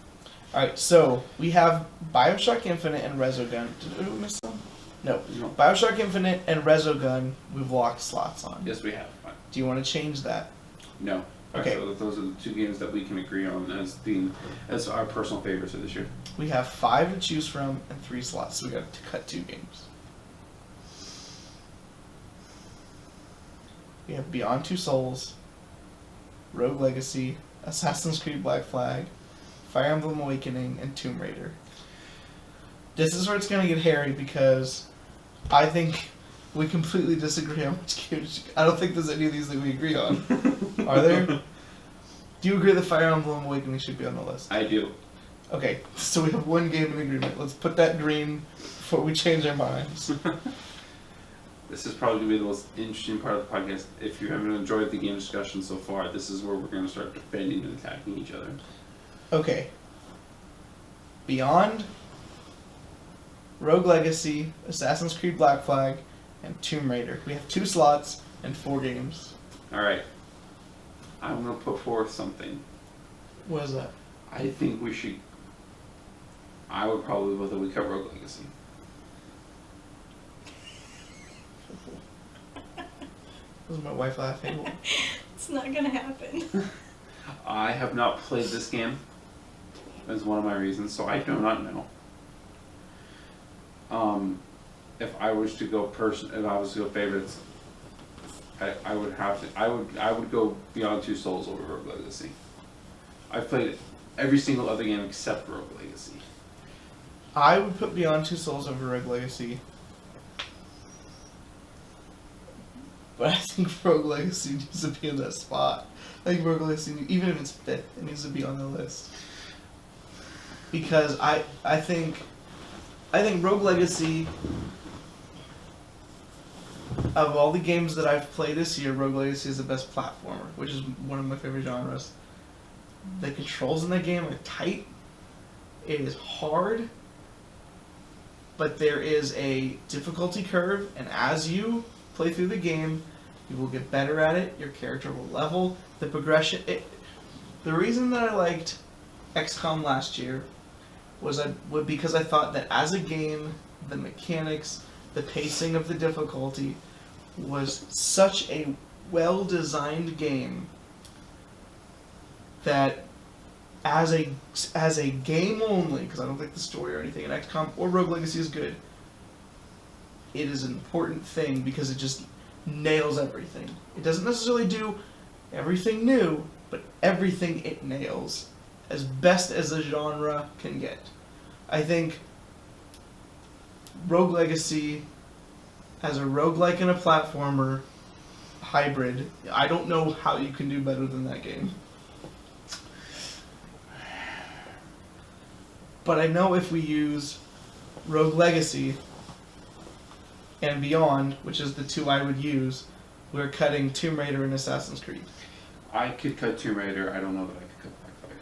Alright, so we have Bioshock Infinite and Resogun. Did we miss some? No. Bioshock Infinite and Resogun we've locked slots on. Yes, we have. Fine. Do you want to change that? No. Okay. So those are the 2 games that we can agree on as our personal favorites for this year. We have 5 to choose from and 3 slots, so we got to cut 2 games. We have Beyond Two Souls, Rogue Legacy, Assassin's Creed Black Flag, Fire Emblem Awakening, and Tomb Raider. This is where it's going to get hairy because I think we completely disagree on which games. I don't think there's any of these that we agree on. Are there? Do you agree that Fire Emblem Awakening should be on the list? I do. Okay, so we have 1 game in agreement. Let's put that green before we change our minds. This is probably going to be the most interesting part of the podcast. If you haven't enjoyed the game discussion so far, this is where we're going to start defending and attacking each other. Okay. Beyond, Rogue Legacy, Assassin's Creed Black Flag, and Tomb Raider. We have 2 slots and 4 games. Alright. I'm going to put forth something. What is that? I think I would probably vote that we cut Rogue Legacy. Was my wife laughing? It's not gonna happen. I have not played this game. That's one of my reasons, so I do not know. If I was to go favorites, I would go Beyond Two Souls over Rogue Legacy. I've played every single other game except Rogue Legacy. I would put Beyond Two Souls over Rogue Legacy. But I think Rogue Legacy needs to be in that spot. I think Rogue Legacy, even if it's 5th, it needs to be on the list. Because I think Rogue Legacy of all the games that I've played this year, Rogue Legacy is the best platformer, which is one of my favorite genres. The controls in that game are tight. It is hard, but there is a difficulty curve, and as you play through the game, you will get better at it. Your character will level. The progression. The reason that I liked XCOM last year was because I thought that as a game, the mechanics, the pacing of the difficulty was such a well-designed game that as a game only, because I don't think the story or anything in XCOM or Rogue Legacy is good, it is an important thing because it just nails everything. It doesn't necessarily do everything new, but everything it nails as best as the genre can get. I think Rogue Legacy, as a roguelike and a platformer hybrid, I don't know how you can do better than that game. But I know if we use Rogue Legacy and Beyond, which is the two I would use, we're cutting Tomb Raider and Assassin's Creed. I could cut Tomb Raider. I don't know that I could cut Black Flag.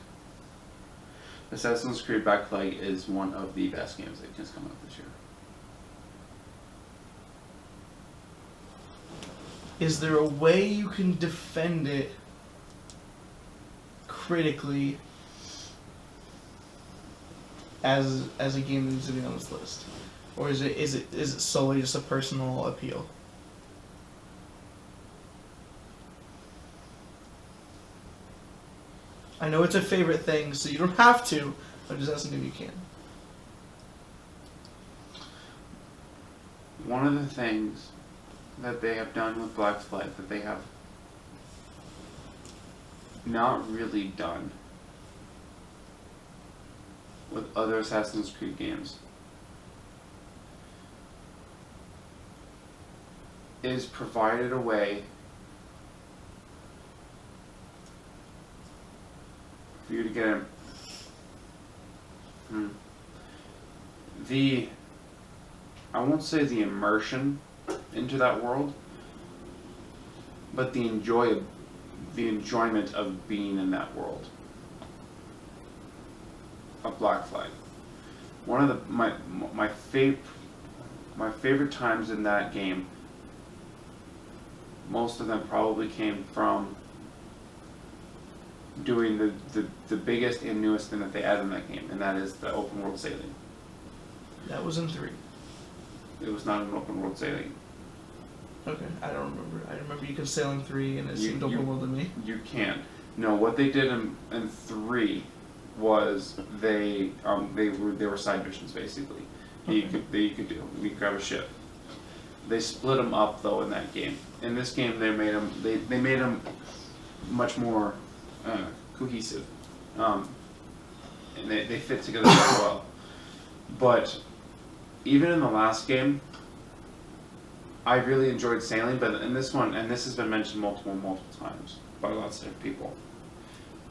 Assassin's Creed Black Flag is one of the best games that just come out this year. Is there a way you can defend it critically as a game that needs to be on this list, or is it solely just a personal appeal? I know it's a favorite thing, so you don't have to. I'm just asking if you can. One of the things that they have done with Black Flag that they have not really done with other Assassin's Creed games is provided a way for you to get I won't say the immersion into that world, but the enjoyment of being in that world of Black Flag. One of my favorite times in that game, most of them probably came from doing the biggest and newest thing that they added in that game, and that is the open world sailing. That was in 3. It was not an open world sailing. Okay, I don't remember. I remember you could sail in 3, and it seemed open world to me. You can. No, what they did in 3 was they were side missions basically. Okay. You could do. You could grab a ship. They split them up though in that game. In this game, they made them much more cohesive, and they fit together very well. But even in the last game, I really enjoyed sailing. But in this one, and this has been mentioned multiple times by lots of different people,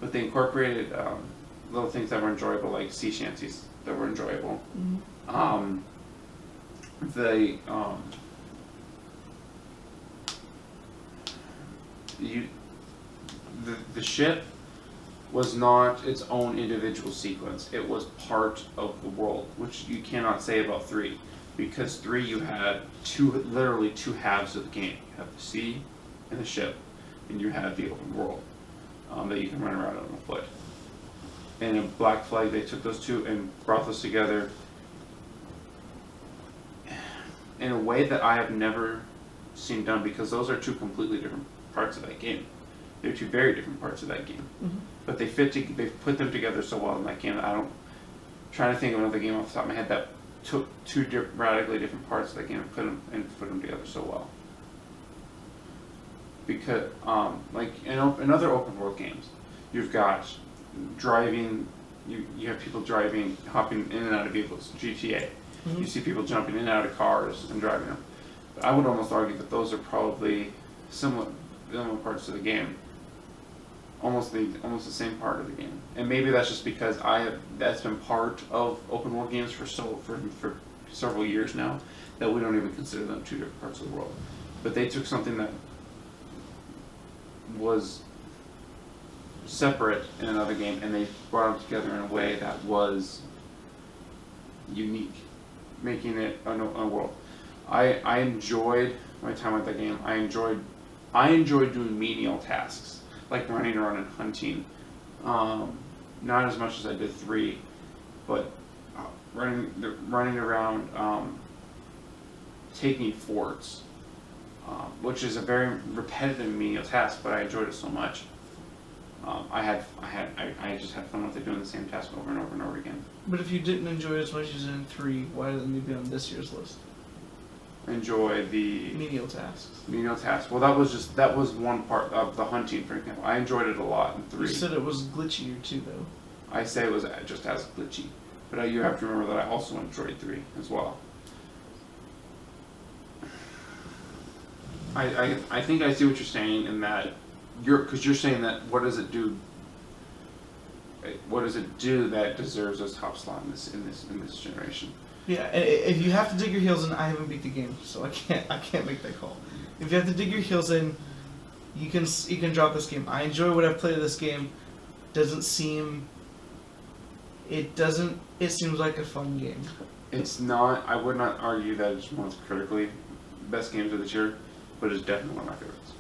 but they incorporated little things that were enjoyable, like sea shanties that were enjoyable. Mm-hmm. The ship was not its own individual sequence. It was part of the world, which you cannot say about 3, because 3 you had literally two halves of the game. You have the sea and the ship, and you have the open world that you can run around on foot. And in Black Flag, they took those two and brought those together in a way that I have never seen done, because those are two completely different parts of that game. They're two very different parts of that game. Mm-hmm. But they put them together so well in that game that I'm trying to think of another game off the top of my head that took two radically different parts of that game and put them together so well. Because, like in other open world games, you've got driving, you have people driving, hopping in and out of vehicles. GTA, Mm-hmm. you see people jumping in and out of cars and driving them. But I would almost argue that those are probably similar parts of the game. Almost the same part of the game, and maybe that's just because that's been part of open world games for several years now, that we don't even consider them two different parts of the world. but they took something that was separate in another game and they brought them together in a way that was unique, making it a world. I enjoyed my time with that game. I enjoyed doing menial tasks like running around and hunting. Not as much as I did 3, but running around, taking forts, which is a very repetitive menial task, but I enjoyed it so much. I just had fun with it, doing the same task over and over and over again. But if you didn't enjoy it as much as in 3, why didn't you be on this year's list? Enjoy the Menial tasks. menial tasks. Well, that was one part of the hunting, for example. I enjoyed it a lot in 3. You said it was glitchier too, though. I say it was just as glitchy, but you have to remember that I also enjoyed 3 as well. I think I see what you're saying in that because you're saying that what does it do that deserves a top slot in this generation? Yeah, and if you have to dig your heels in, I haven't beat the game, so I can't make that call. If you have to dig your heels in, you can drop this game. I enjoy what I've played of this game. It seems like a fun game. It's not. I would not argue that it's one of the critically best games of this year, but it's definitely one of my favorites.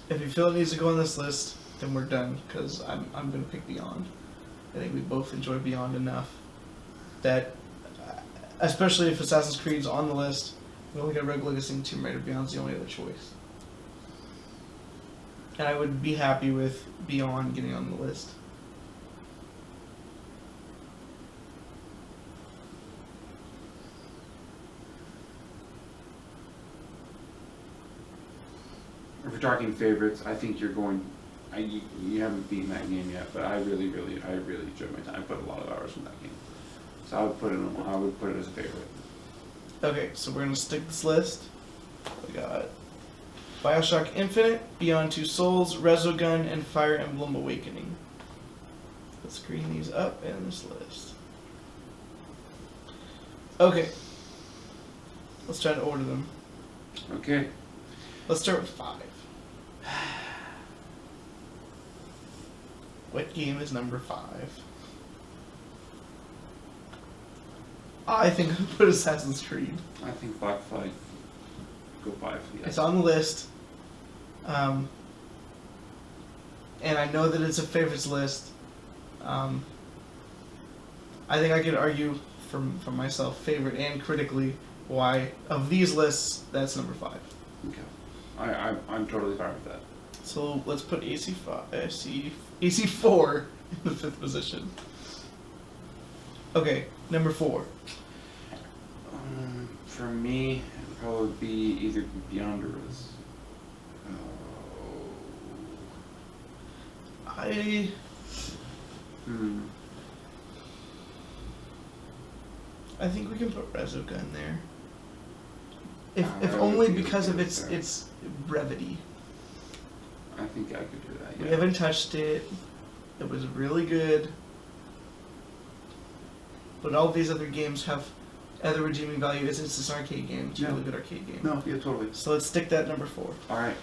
If you feel it needs to go on this list, then we're done, because I'm going to pick Beyond. I think we both enjoy Beyond enough that, especially if Assassin's Creed's on the list, we only got Rogue Legacy and Tomb Raider. Beyond's the only other choice. And I would be happy with Beyond getting on the list. If we're talking favorites, I think you're going. You haven't beaten that game yet, but I really enjoyed my time. I put a lot of hours in that game, so I would put it as a favorite. Okay, so we're gonna stick this list. We got BioShock Infinite, Beyond Two Souls, Resogun, and Fire Emblem Awakening. Let's screen these up in this list. Okay, let's try to order them. Okay. Let's start with 5. What game is number 5? I think I'll put Assassin's Creed. I think Black Flag. Go 5. Yes. It's on the list. And I know that it's a favorites list. I think I could argue from myself, favorite and critically, why of these lists, that's number 5. Okay. I'm totally fine with that. So let's put AC4 in the 5th position. Okay, number 4. For me, it would probably be either Beyond or Res. I think we can put Resogun there. If I only would because of agree its with that. its brevity. I think I could do that. Yeah. We haven't touched it. It was really good. But all these other games have other redeeming value. It's just an arcade game. It's a really good arcade game. No, yeah, totally. So let's stick that number 4. All right.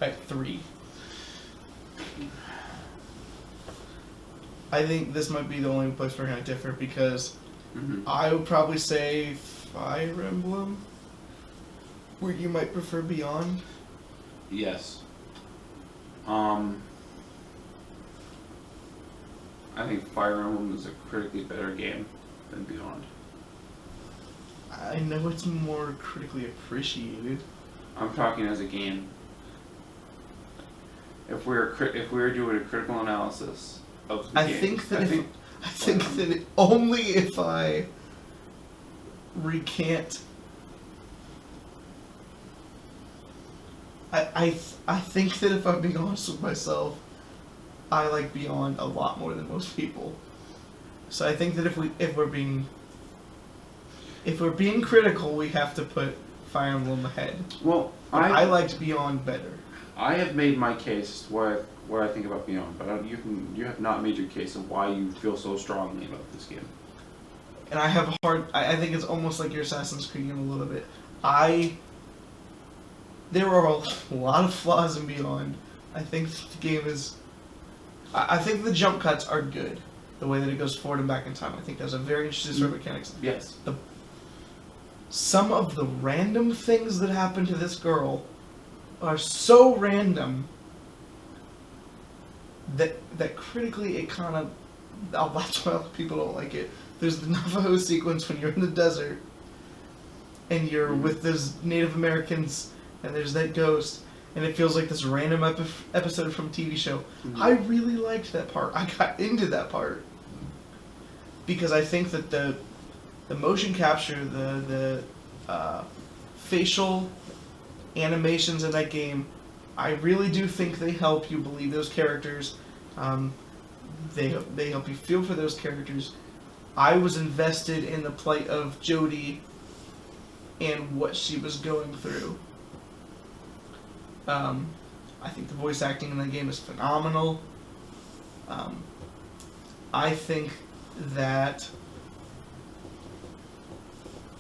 At 3. I think this might be the only place we're going to differ because I would probably say Fire Emblem, where you might prefer Beyond. Yes. I think Fire Emblem is a critically better game than Beyond. I know it's more critically appreciated. I'm talking as a game. If we were doing a critical analysis of the game, I think that only if I recant. I think that if I'm being honest with myself, I like Beyond a lot more than most people. So I think that if we're being critical, we have to put Fire Emblem ahead. Well, I liked Beyond better. I have made my case where I think about Beyond, but you have not made your case of why you feel so strongly about this game. And I have I think it's almost like your Assassin's Creed game a little bit. I there are a lot of flaws in Beyond. I think the game is. I think the jump cuts are good. The way that it goes forward and back in time. I think there's a very interesting sort of mechanics. Yes. Some of the random things that happen to this girl are so random that critically it kind of. Oh, that's why people don't like it. There's the Navajo sequence when you're in the desert and you're with those Native Americans and there's that ghost and it feels like this random episode from a TV show. Mm-hmm. I really liked that part. I got into that part because I think that the motion capture, the facial animations in that game, I really do think they help you believe those characters. They help you feel for those characters. I was invested in the plight of Jodie and what she was going through. I think the voice acting in the game is phenomenal. I think that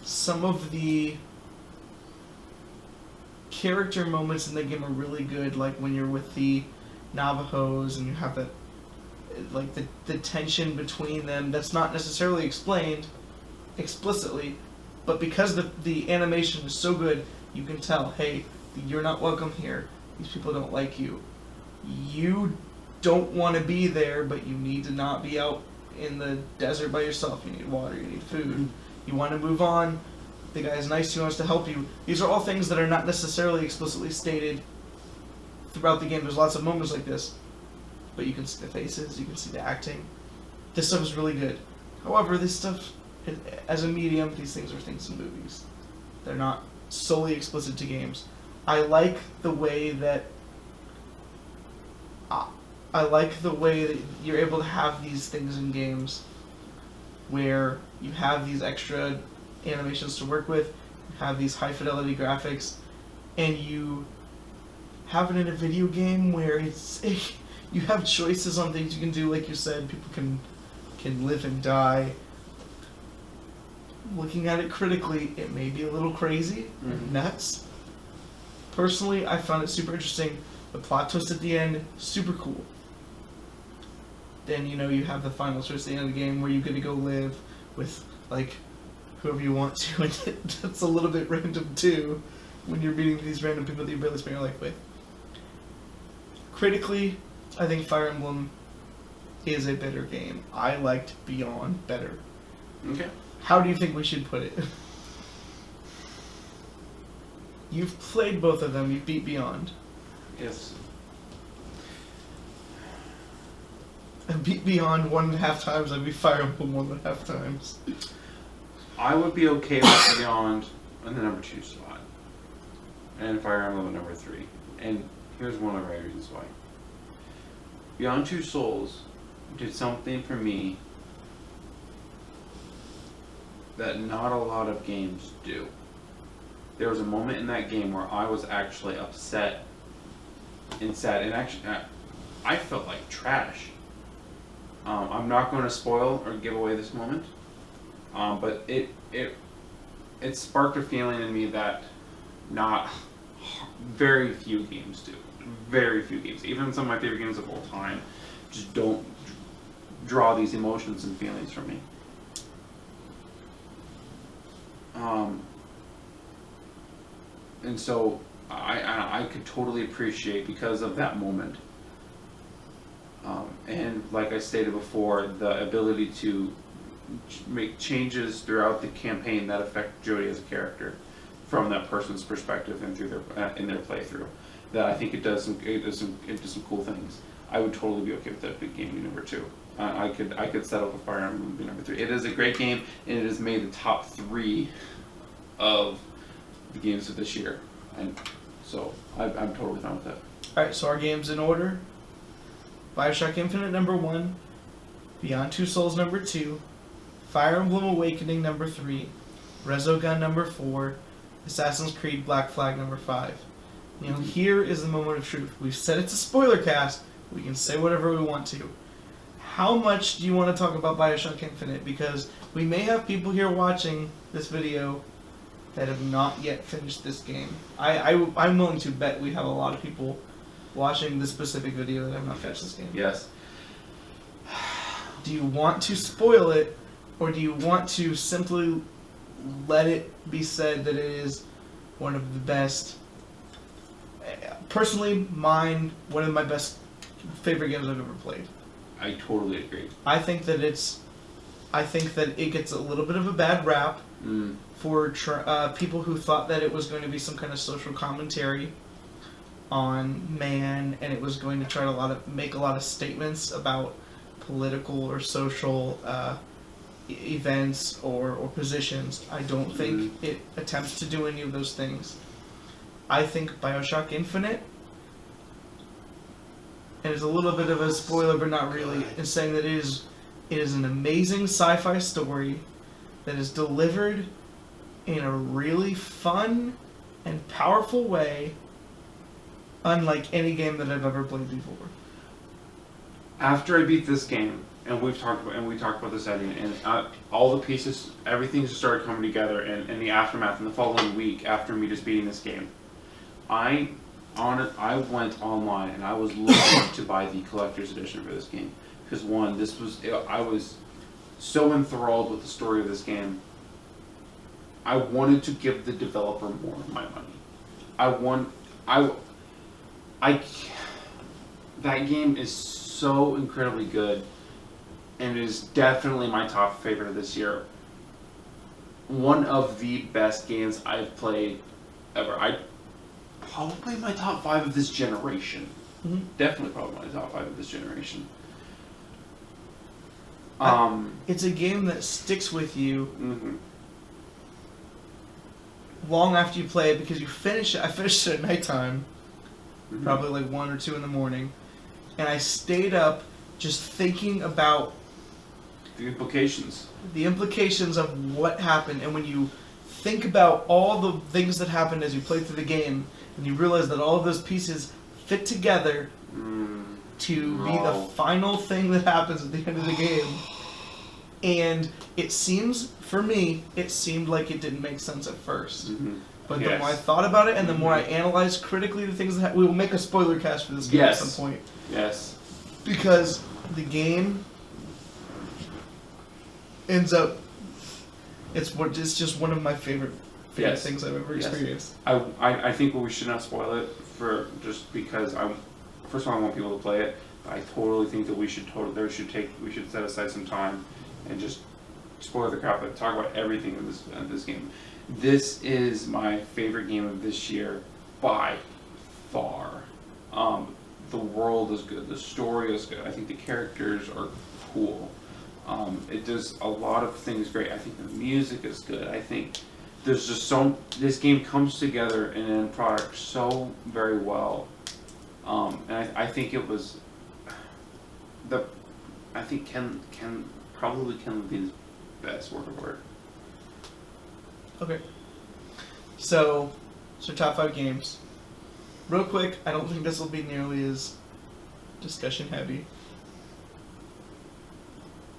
some of the character moments in the game are really good, like when you're with the Navajos and you have that, like the tension between them that's not necessarily explained explicitly, but because the animation is so good, you can tell, hey, you're not welcome here. These people don't like you. You don't want to be there, but you need to not be out in the desert by yourself. You need water, you need food. You want to move on. The guy's nice, he wants to help you. These are all things that are not necessarily explicitly stated throughout the game. There's lots of moments like this, but you can see the faces, you can see the acting. This stuff is really good. However, this stuff, as a medium, these things are things in movies. They're not solely explicit to games. I like the way that you're able to have these things in games where you have these extra animations to work with, have these high fidelity graphics, and you have it in a video game where you have choices on things you can do. Like you said, people can live and die. Looking at it critically, it may be a little crazy, nuts. Personally, I found it super interesting. The plot twist at the end, super cool. Then, you have the final twist at the end of the game where you get to go live with, like, whoever you want to, and that's a little bit random, too, when you're meeting these random people that you barely spend your life with. Critically, I think Fire Emblem is a better game. I liked Beyond better. Okay. How do you think we should put it? You've played both of them. You beat Beyond. Yes. I beat Beyond 1.5 times. I beat Fire Emblem 1.5 times. I would be okay with Beyond in the number 2 slot, and Fire Emblem at number 3. And here's one of the right reasons why. Beyond Two Souls did something for me that not a lot of games do. There was a moment in that game where I was actually upset and sad, and actually I felt like trash. I'm not going to spoil or give away this moment, but it sparked a feeling in me that not very few games do. Very few games, even some of my favorite games of all time, just don't draw these emotions and feelings from me. And so I could totally appreciate, because of that moment, and like I stated before, the ability to make changes throughout the campaign that affect Jodie as a character from that person's perspective and through their in their playthrough. That I think it does some cool things. I would totally be okay with that big game being number 2. I could settle for Fire Emblem being number 3. It is a great game, and it has made the top 3 of the games of this year, and so I'm totally fine with that. All right, so our games in order: BioShock Infinite number 1, Beyond Two Souls number 2, Fire Emblem Awakening number 3, Resogun number 4, Assassin's Creed Black Flag number 5. Here is the moment of truth. We've said it's a spoiler cast. We can say whatever we want to. How much do you want to talk about BioShock Infinite? Because we may have people here watching this video that have not yet finished this game. I'm willing to bet we have a lot of people watching this specific video that have not finished this game. Yes. Do you want to spoil it, or do you want to simply let it be said that it is one of the best? Personally, one of my best favorite games I've ever played. I totally agree. I think that it gets a little bit of a bad rap for people who thought that it was going to be some kind of social commentary on man, and it was going to try to make a lot of statements about political or social events or positions. I don't think it attempts to do any of those things. I think BioShock Infinite, and it's a little bit of a spoiler, but not really, in saying that it is an amazing sci-fi story that is delivered in a really fun and powerful way, unlike any game that I've ever played before. After I beat this game, and we talked about this setting, and all the pieces, everything just started coming together, and in the aftermath, in the following week after me just beating this game, I went online and I was looking to buy the collector's edition for this game because I was so enthralled with the story of this game. I wanted to give the developer more of my money. That game is so incredibly good, and it is definitely my top favorite of this year. One of the best games I've played ever. Probably my top 5 of this generation. Mm-hmm. Definitely probably my top 5 of this generation. It's a game that sticks with you Mm-hmm. long after you play it because you finish it. I finished it at nighttime, Mm-hmm. probably like 1 or 2 in the morning, and I stayed up just thinking about The implications of what happened. And when you think about all the things that happened as you played through the game, and you realize that all of those pieces fit together to be the final thing that happens at the end of the game. And for me, it seemed like it didn't make sense at first. Mm-hmm. But the more I thought about it, and the more I analyzed critically the things that we will make a spoiler cast for this game at some point. Yes. Because the game ends up, it's just one of my favorite things I've ever experienced. I think we should not spoil it just because first of all I want people to play it. I totally think that we should set aside some time and just spoil the crap out, talk about everything in this game. This is my favorite game of this year by far. The world is good, the story is good. I think the characters are cool. It does a lot of things great. I think the music is good. I think there's just this game comes together in an end product so very well. And I think it was I think Ken Levine's best work of art. Okay. So top 5 games. Real quick, I don't think this will be nearly as discussion heavy.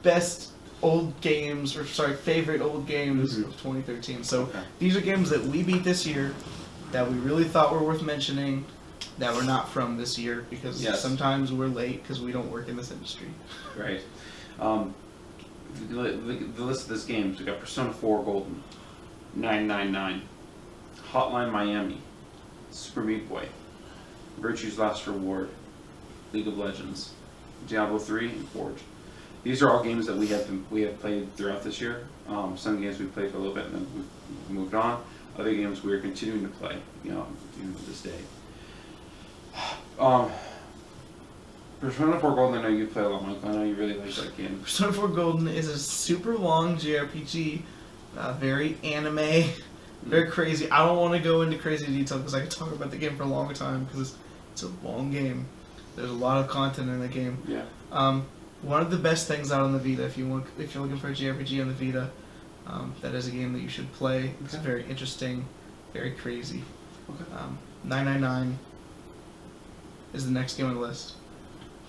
Favorite old games of 2013. So these are games that we beat this year, that we really thought were worth mentioning, that were not from this year, because sometimes we're late because we don't work in this industry. Right. The list of this game, we got Persona 4 Golden, 999, Hotline Miami, Super Meat Boy, Virtue's Last Reward, League of Legends, Diablo 3, and Forge. These are all games that we have played throughout this year. Some games we played for a little bit and then we've moved on. Other games we are continuing to play, to this day. Persona 4 Golden, I know you play a lot, Michael. I know you really like that game. Persona 4 Golden is a super long JRPG, very anime, very crazy. I don't want to go into crazy detail because I could talk about the game for a long time because it's a long game. There's a lot of content in the game. Yeah. One of the best things out on the Vita, if you're looking for a JRPG on the Vita, that is a game that you should play. Okay. It's very interesting, very crazy. Okay. 999 is the next game on the list.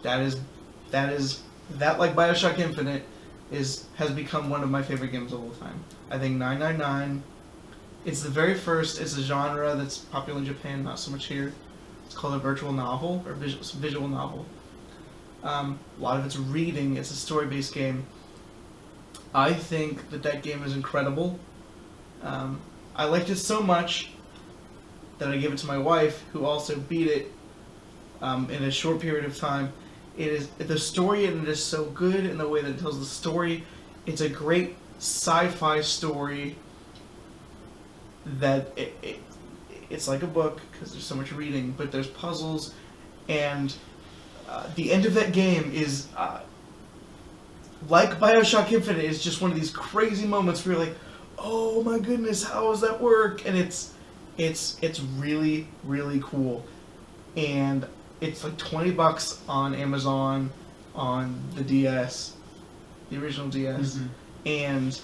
That like BioShock Infinite has become one of my favorite games of all time. I think 999 It's the very first. It's a genre that's popular in Japan, not so much here. It's called a virtual novel or visual novel. A lot of it's reading. It's a story-based game. I think that game is incredible. I liked it so much that I gave it to my wife, who also beat it in a short period of time. The story in it is so good in the way that it tells the story. It's a great sci-fi story that it's like a book because there's so much reading, but there's puzzles, and the end of that game is like BioShock Infinite. It's just one of these crazy moments where you're like, oh my goodness, how does that work? And it's really, really cool. And it's like $20 on Amazon on the DS, the original DS. Mm-hmm. And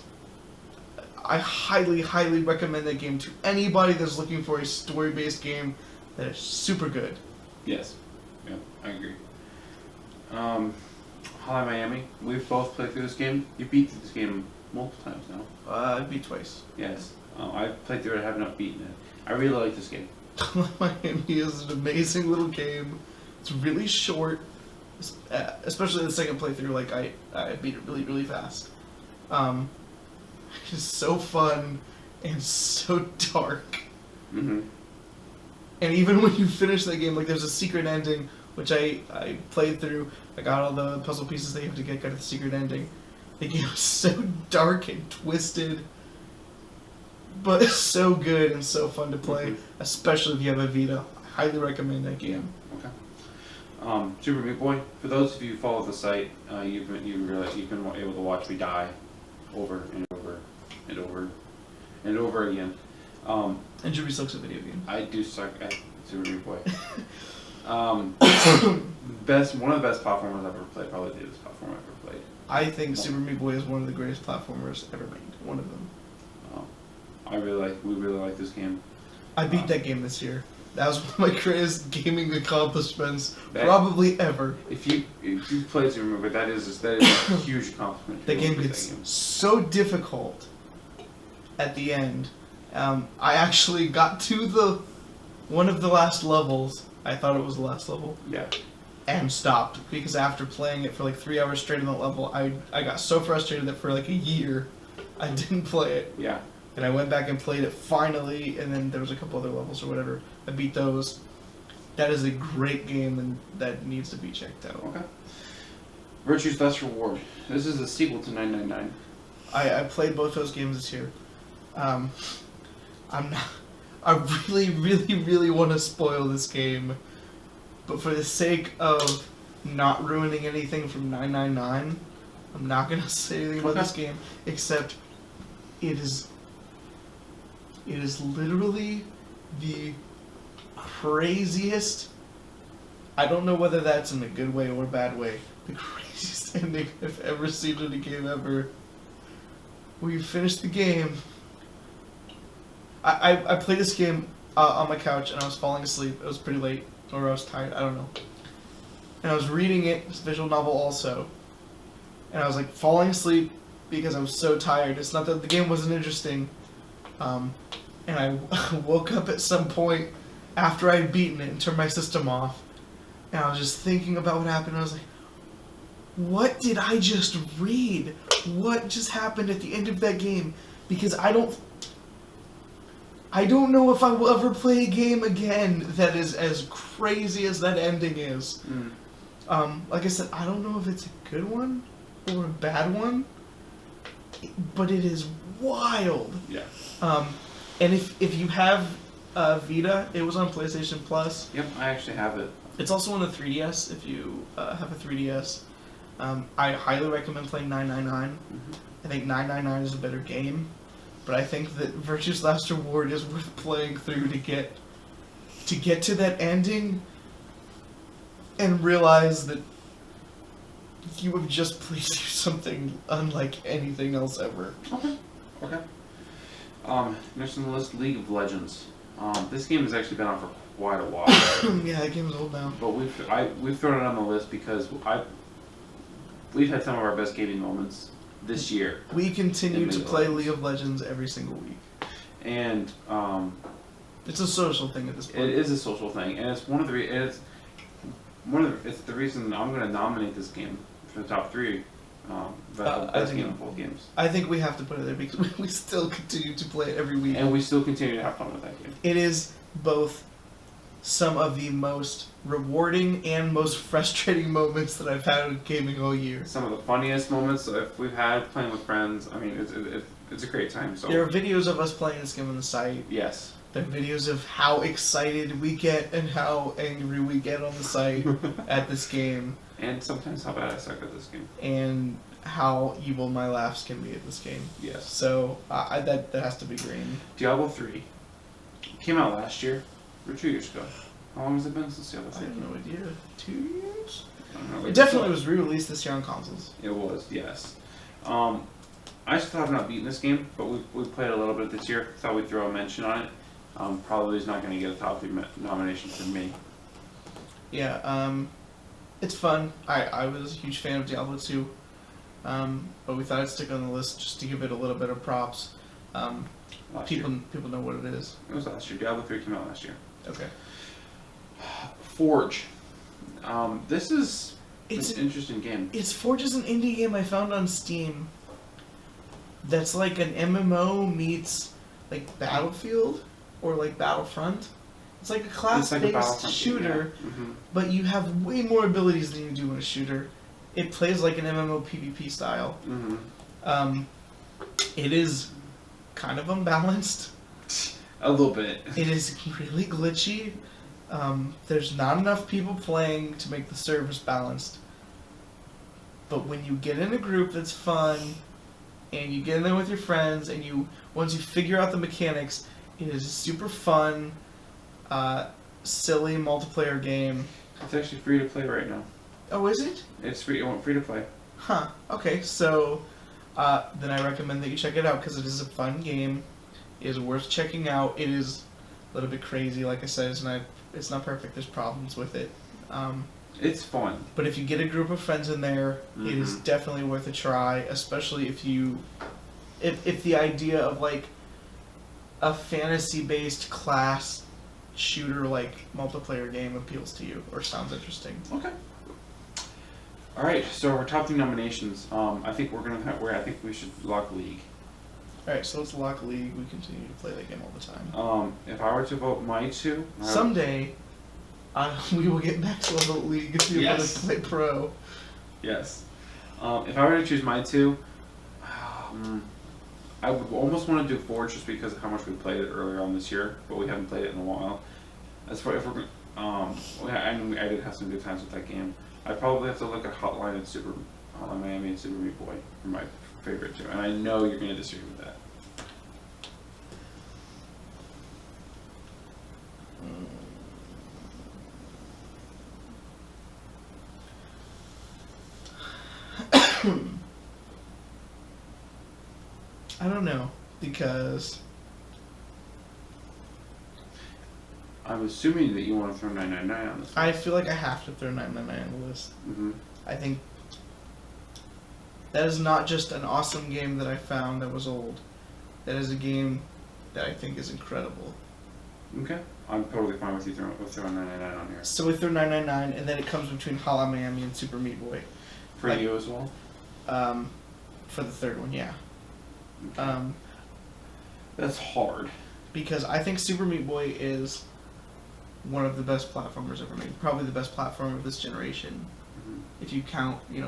I highly, highly recommend that game to anybody that's looking for a story-based game that is super good. Yes. Yeah, I agree. Hi Miami. We've both played through this game. You beat this game multiple times now. I beat twice. Yes. I've played through it. I have not beaten it. I really like this game. Miami is an amazing little game. It's really short, especially the second playthrough. Like I beat it really, really fast. It's so fun and so dark. Mm-hmm. And even when you finish that game, like there's a secret ending, which I played through. I got all the puzzle pieces that you have to get to the secret ending. The game is so dark and twisted, but so good and so fun to play, especially if you have a Vita. I highly recommend that game. Okay. Super Meat Boy. For those of you who follow the site, you've been able to watch me die over and over and over and over again. And Juby sucks at video games. I do suck at Super Meat Boy. One of the best platformers I've ever played. Probably the best platformer I've ever played. I think Super Meat Boy is one of the greatest platformers ever made. One of them. We really like this game. I beat that game this year. That was one of my greatest gaming accomplishments probably ever. If you played Super Meat Boy, that is a huge accomplishment. That game gets so difficult at the end. I actually got to one of the last levels. I thought it was the last level. Yeah. And stopped because after playing it for like 3 hours straight on that level, I got so frustrated that for like a year, I didn't play it. Yeah. And I went back and played it finally, and then there was a couple other levels or whatever. I beat those. That is a great game, and that needs to be checked out. Okay. Virtue's Last Reward. This is a sequel to 999. I played both those games this year. I really, really, really want to spoil this game, but for the sake of not ruining anything from 999, I'm not gonna say anything about this game except it is literally the craziest. I don't know whether that's in a good way or a bad way. The craziest ending I've ever seen in a game ever. Where you finish the game. I played this game on my couch and I was falling asleep. It was pretty late, or I was tired. I don't know. And I was reading it. It's a visual novel also. And I was like falling asleep because I was so tired. It's not that the game wasn't interesting. And I woke up at some point after I had beaten it and turned my system off. And I was just thinking about what happened. I was like, what did I just read? What just happened at the end of that game? Because I don't know if I will ever play a game again that is as crazy as that ending is. Like I said, I don't know if it's a good one or a bad one, but it is wild. Yeah. And if you have Vita, it was on PlayStation Plus. Yep, I actually have it. It's also on the 3DS if you have a 3DS. I highly recommend playing 999. I think 999 is a better game, but I think that Virtue's Last Reward is worth playing through to get to that ending and realize that you have just played through something unlike anything else ever. Okay. Next on the list, League of Legends. This game has actually been on for quite a while. Yeah, that game's old now. But we've thrown it on the list because we've had some of our best gaming moments this year. We continue to play League of Legends every single week. And It's a social thing at this point. it is a social thing, and it's one of the it's the reason I'm going to nominate this game for the top 3 I best think- game of both games. I think we have to put it there because we still continue to play it every week. And we still continue to have fun with that game. It is both some of the most rewarding and most frustrating moments that I've had in gaming all year. Some of the funniest moments that we've had playing with friends. I mean, it's a great time. So There are videos of us playing this game on the site. yes, There are videos of how excited we get and how angry we get on the site at this game, and sometimes how bad I suck at this game. and how evil my laughs can be at this game. Yes. So that has to be green. Diablo 3 came out last year or 2 years ago. How long has it been since Diablo I 3? have no idea. 2 years? I don't know. It definitely was re-released this year on consoles. It was, yes. I still have not beaten this game, but we played a little bit this year. Thought we'd throw a mention on it. Probably is not going to get a top 3 nomination from me. Yeah, it's fun. I was a huge fan of Diablo 2, but we thought I'd stick on the list just to give it a little bit of props. Last People year. know what it is. It was last year. Diablo 3 came out last year. Okay. Forge. This is It's an interesting game. Forge is an indie game I found on Steam. That's like an MMO meets like Battlefield or like Battlefront. It's like a It's class-based like a Battlefront game, shooter, yeah. Mhm. but you have way more abilities than you do in a shooter. It plays like an MMO PvP style. Mhm. It is kind of unbalanced. A little bit. It is really glitchy. There's not enough people playing to make the service balanced. But when you get in a group that's fun, and you get in there with your friends, and once you figure out the mechanics, it is a super fun, silly multiplayer game. It's actually free to play right now. Oh, is it? It's free. It went free to play. Huh. Okay, so then I recommend that you check it out because it is a fun game. It is worth checking out. It is a little bit crazy, like I said. It's not perfect. There's problems with it. It's fun. But if you get a group of friends in there, it is Mhm. definitely worth a try. Especially if the idea of like a fantasy-based class shooter like multiplayer game appeals to you or sounds interesting. Okay. All right. So our top 3 nominations. I think I think we should lock League. All right, so let's lock League. We continue to play that game all the time. If I were to vote my 2, Someday, we will get back to Level League and be able Yes. to play pro. yes. If I were to choose my 2, I would almost want to do Forge just because of how much we played it earlier on this year, but we haven't played it in a while. As far if we're, I did have some good times with that game. I'd probably have to look at Hotline Miami and Super Meat Boy for my favorite 2, and I know you're going to disagree with that. I don't know, because I'm assuming that you want to throw 999 on this. I feel like I have to throw 999 on the list. Mm-hmm. I think that is not just an awesome game that I found that was old. That is a game that I think is incredible. Okay. I'm totally fine with you throwing 999 on here. So we throw 999, and then it comes between Hotline Miami and Super Meat Boy. For Like- you as well? For the third one, yeah. Okay. That's hard. Because I think Super Meat Boy is one of the best platformers ever made. Probably the best platformer of this generation. Mhm. If you count, it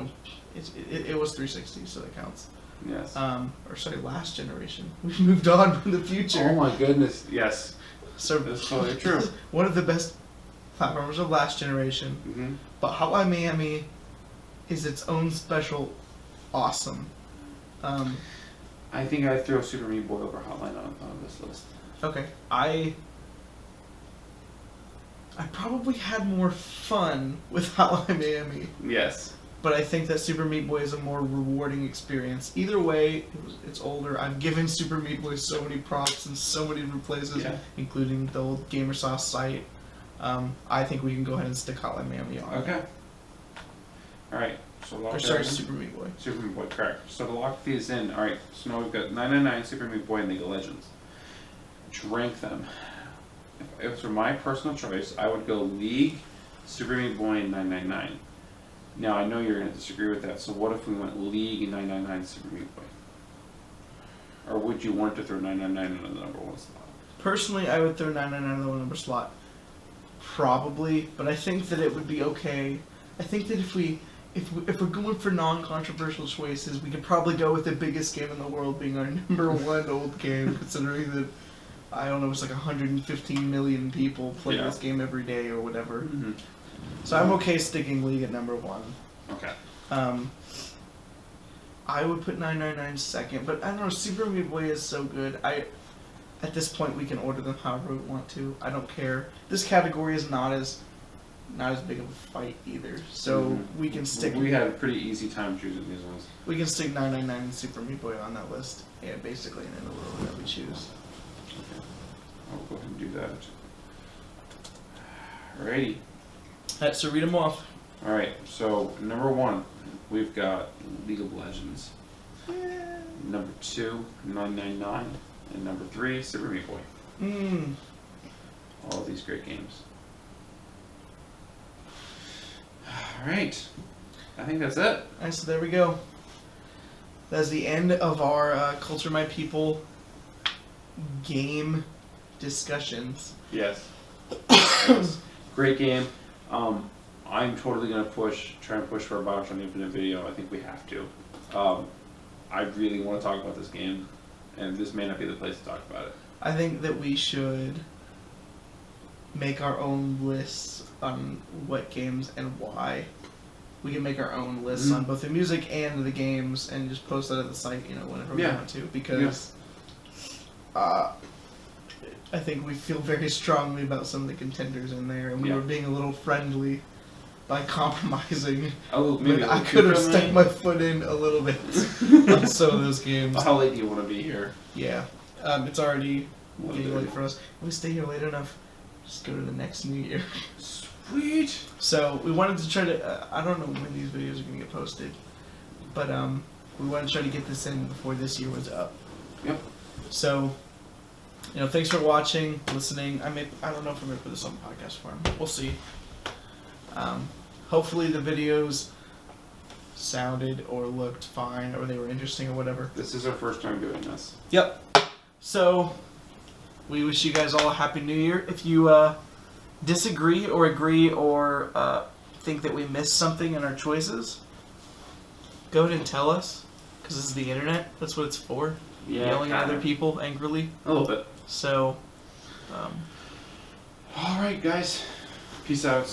was 360, so that counts. Yes. Or sorry, last generation. We've moved on from the future. Oh my goodness, yes. So That's totally true. One of the best platformers of last generation. Mm-hmm. But Hotline Miami is its own special awesome. I think I'd throw Super Meat Boy over Hotline on this list. Okay. I probably had more fun with Hotline Miami, Yes. but I think that Super Meat Boy is a more rewarding experience. Either way, it's older. I've given Super Meat Boy so many props in so many different places, Yeah. including the old Gamersauce site. I think we can go ahead and stick Hotline Miami on. Okay. Alright, so lock Or that sorry, in. Super Meat Boy. Super Meat Boy, correct. So to lock these in, alright, so now we've got 999, Super Meat Boy, and League of Legends. to rank them, if it was for my personal choice, I would go League, Super Meat Boy, and 999. Now I know you're going to disagree with that. So what if we went League and 999 Super Meat Boy? Or would you want to throw 999 in the number one slot? Personally, I would throw 999 in the 1 number slot. Probably, but I think that it would be okay. I think that if we're going for non-controversial choices, we could probably go with the biggest game in the world being our number one old game, considering that, I don't know, it's like 115 million people play Yeah. this game every day or whatever. Mm-hmm. So I'm okay sticking League at number one. Okay. I would put 999 second, but I don't know, Super Meat Boy is so good. At this point, we can order them however we want to. I don't care. This category is not as big of a fight either, so Mhm. we can stick. We had a pretty easy time choosing these ones. We can stick 999 and Super Meat Boy on that list, and basically in the order that we choose. Okay. I'll go ahead and do that. Alrighty. Alright, so read them off. Alright, so number one, we've got League of Legends. Number two, 999. And number three, Super Meat Boy. All of these great games. Alright. I think that's it. Alright, so there we go. That's the end of our Culture My People game discussions. Yes. Great game. I'm totally gonna try and push for a Bioshock Infinite video. I think we have to. I really want to talk about this game, and this may not be the place to talk about it. I think that we should make our own lists on what games and why. We can make our own lists on both the music and the games and just post that at the site, whenever we Yeah. want to, because I think we feel very strongly about some of the contenders in there, and we Yeah. were being a little friendly by compromising. Oh, maybe But a I little could too have friendly. stuck my foot in a little bit on some of those games. How late do you want to be here? Yeah, it's already getting 1:30. late for us. If we stay here late enough, just go to the next New Year. Sweet. So we wanted to try to. I don't know when these videos are gonna get posted, but we wanted to try to get this in before this year was up. Yep. So, thanks for watching, listening. I don't know if I'm gonna put this on podcast form. We'll see. Hopefully the videos sounded or looked fine, or they were interesting or whatever. This is our first time doing this. Yep. So, we wish you guys all a happy New Year. If you disagree or agree or think that we missed something in our choices, go ahead and tell us, because this is the internet. That's what it's for. Yeah. Yelling at kinda. other people angrily. A little bit. So, All right, guys. Peace out.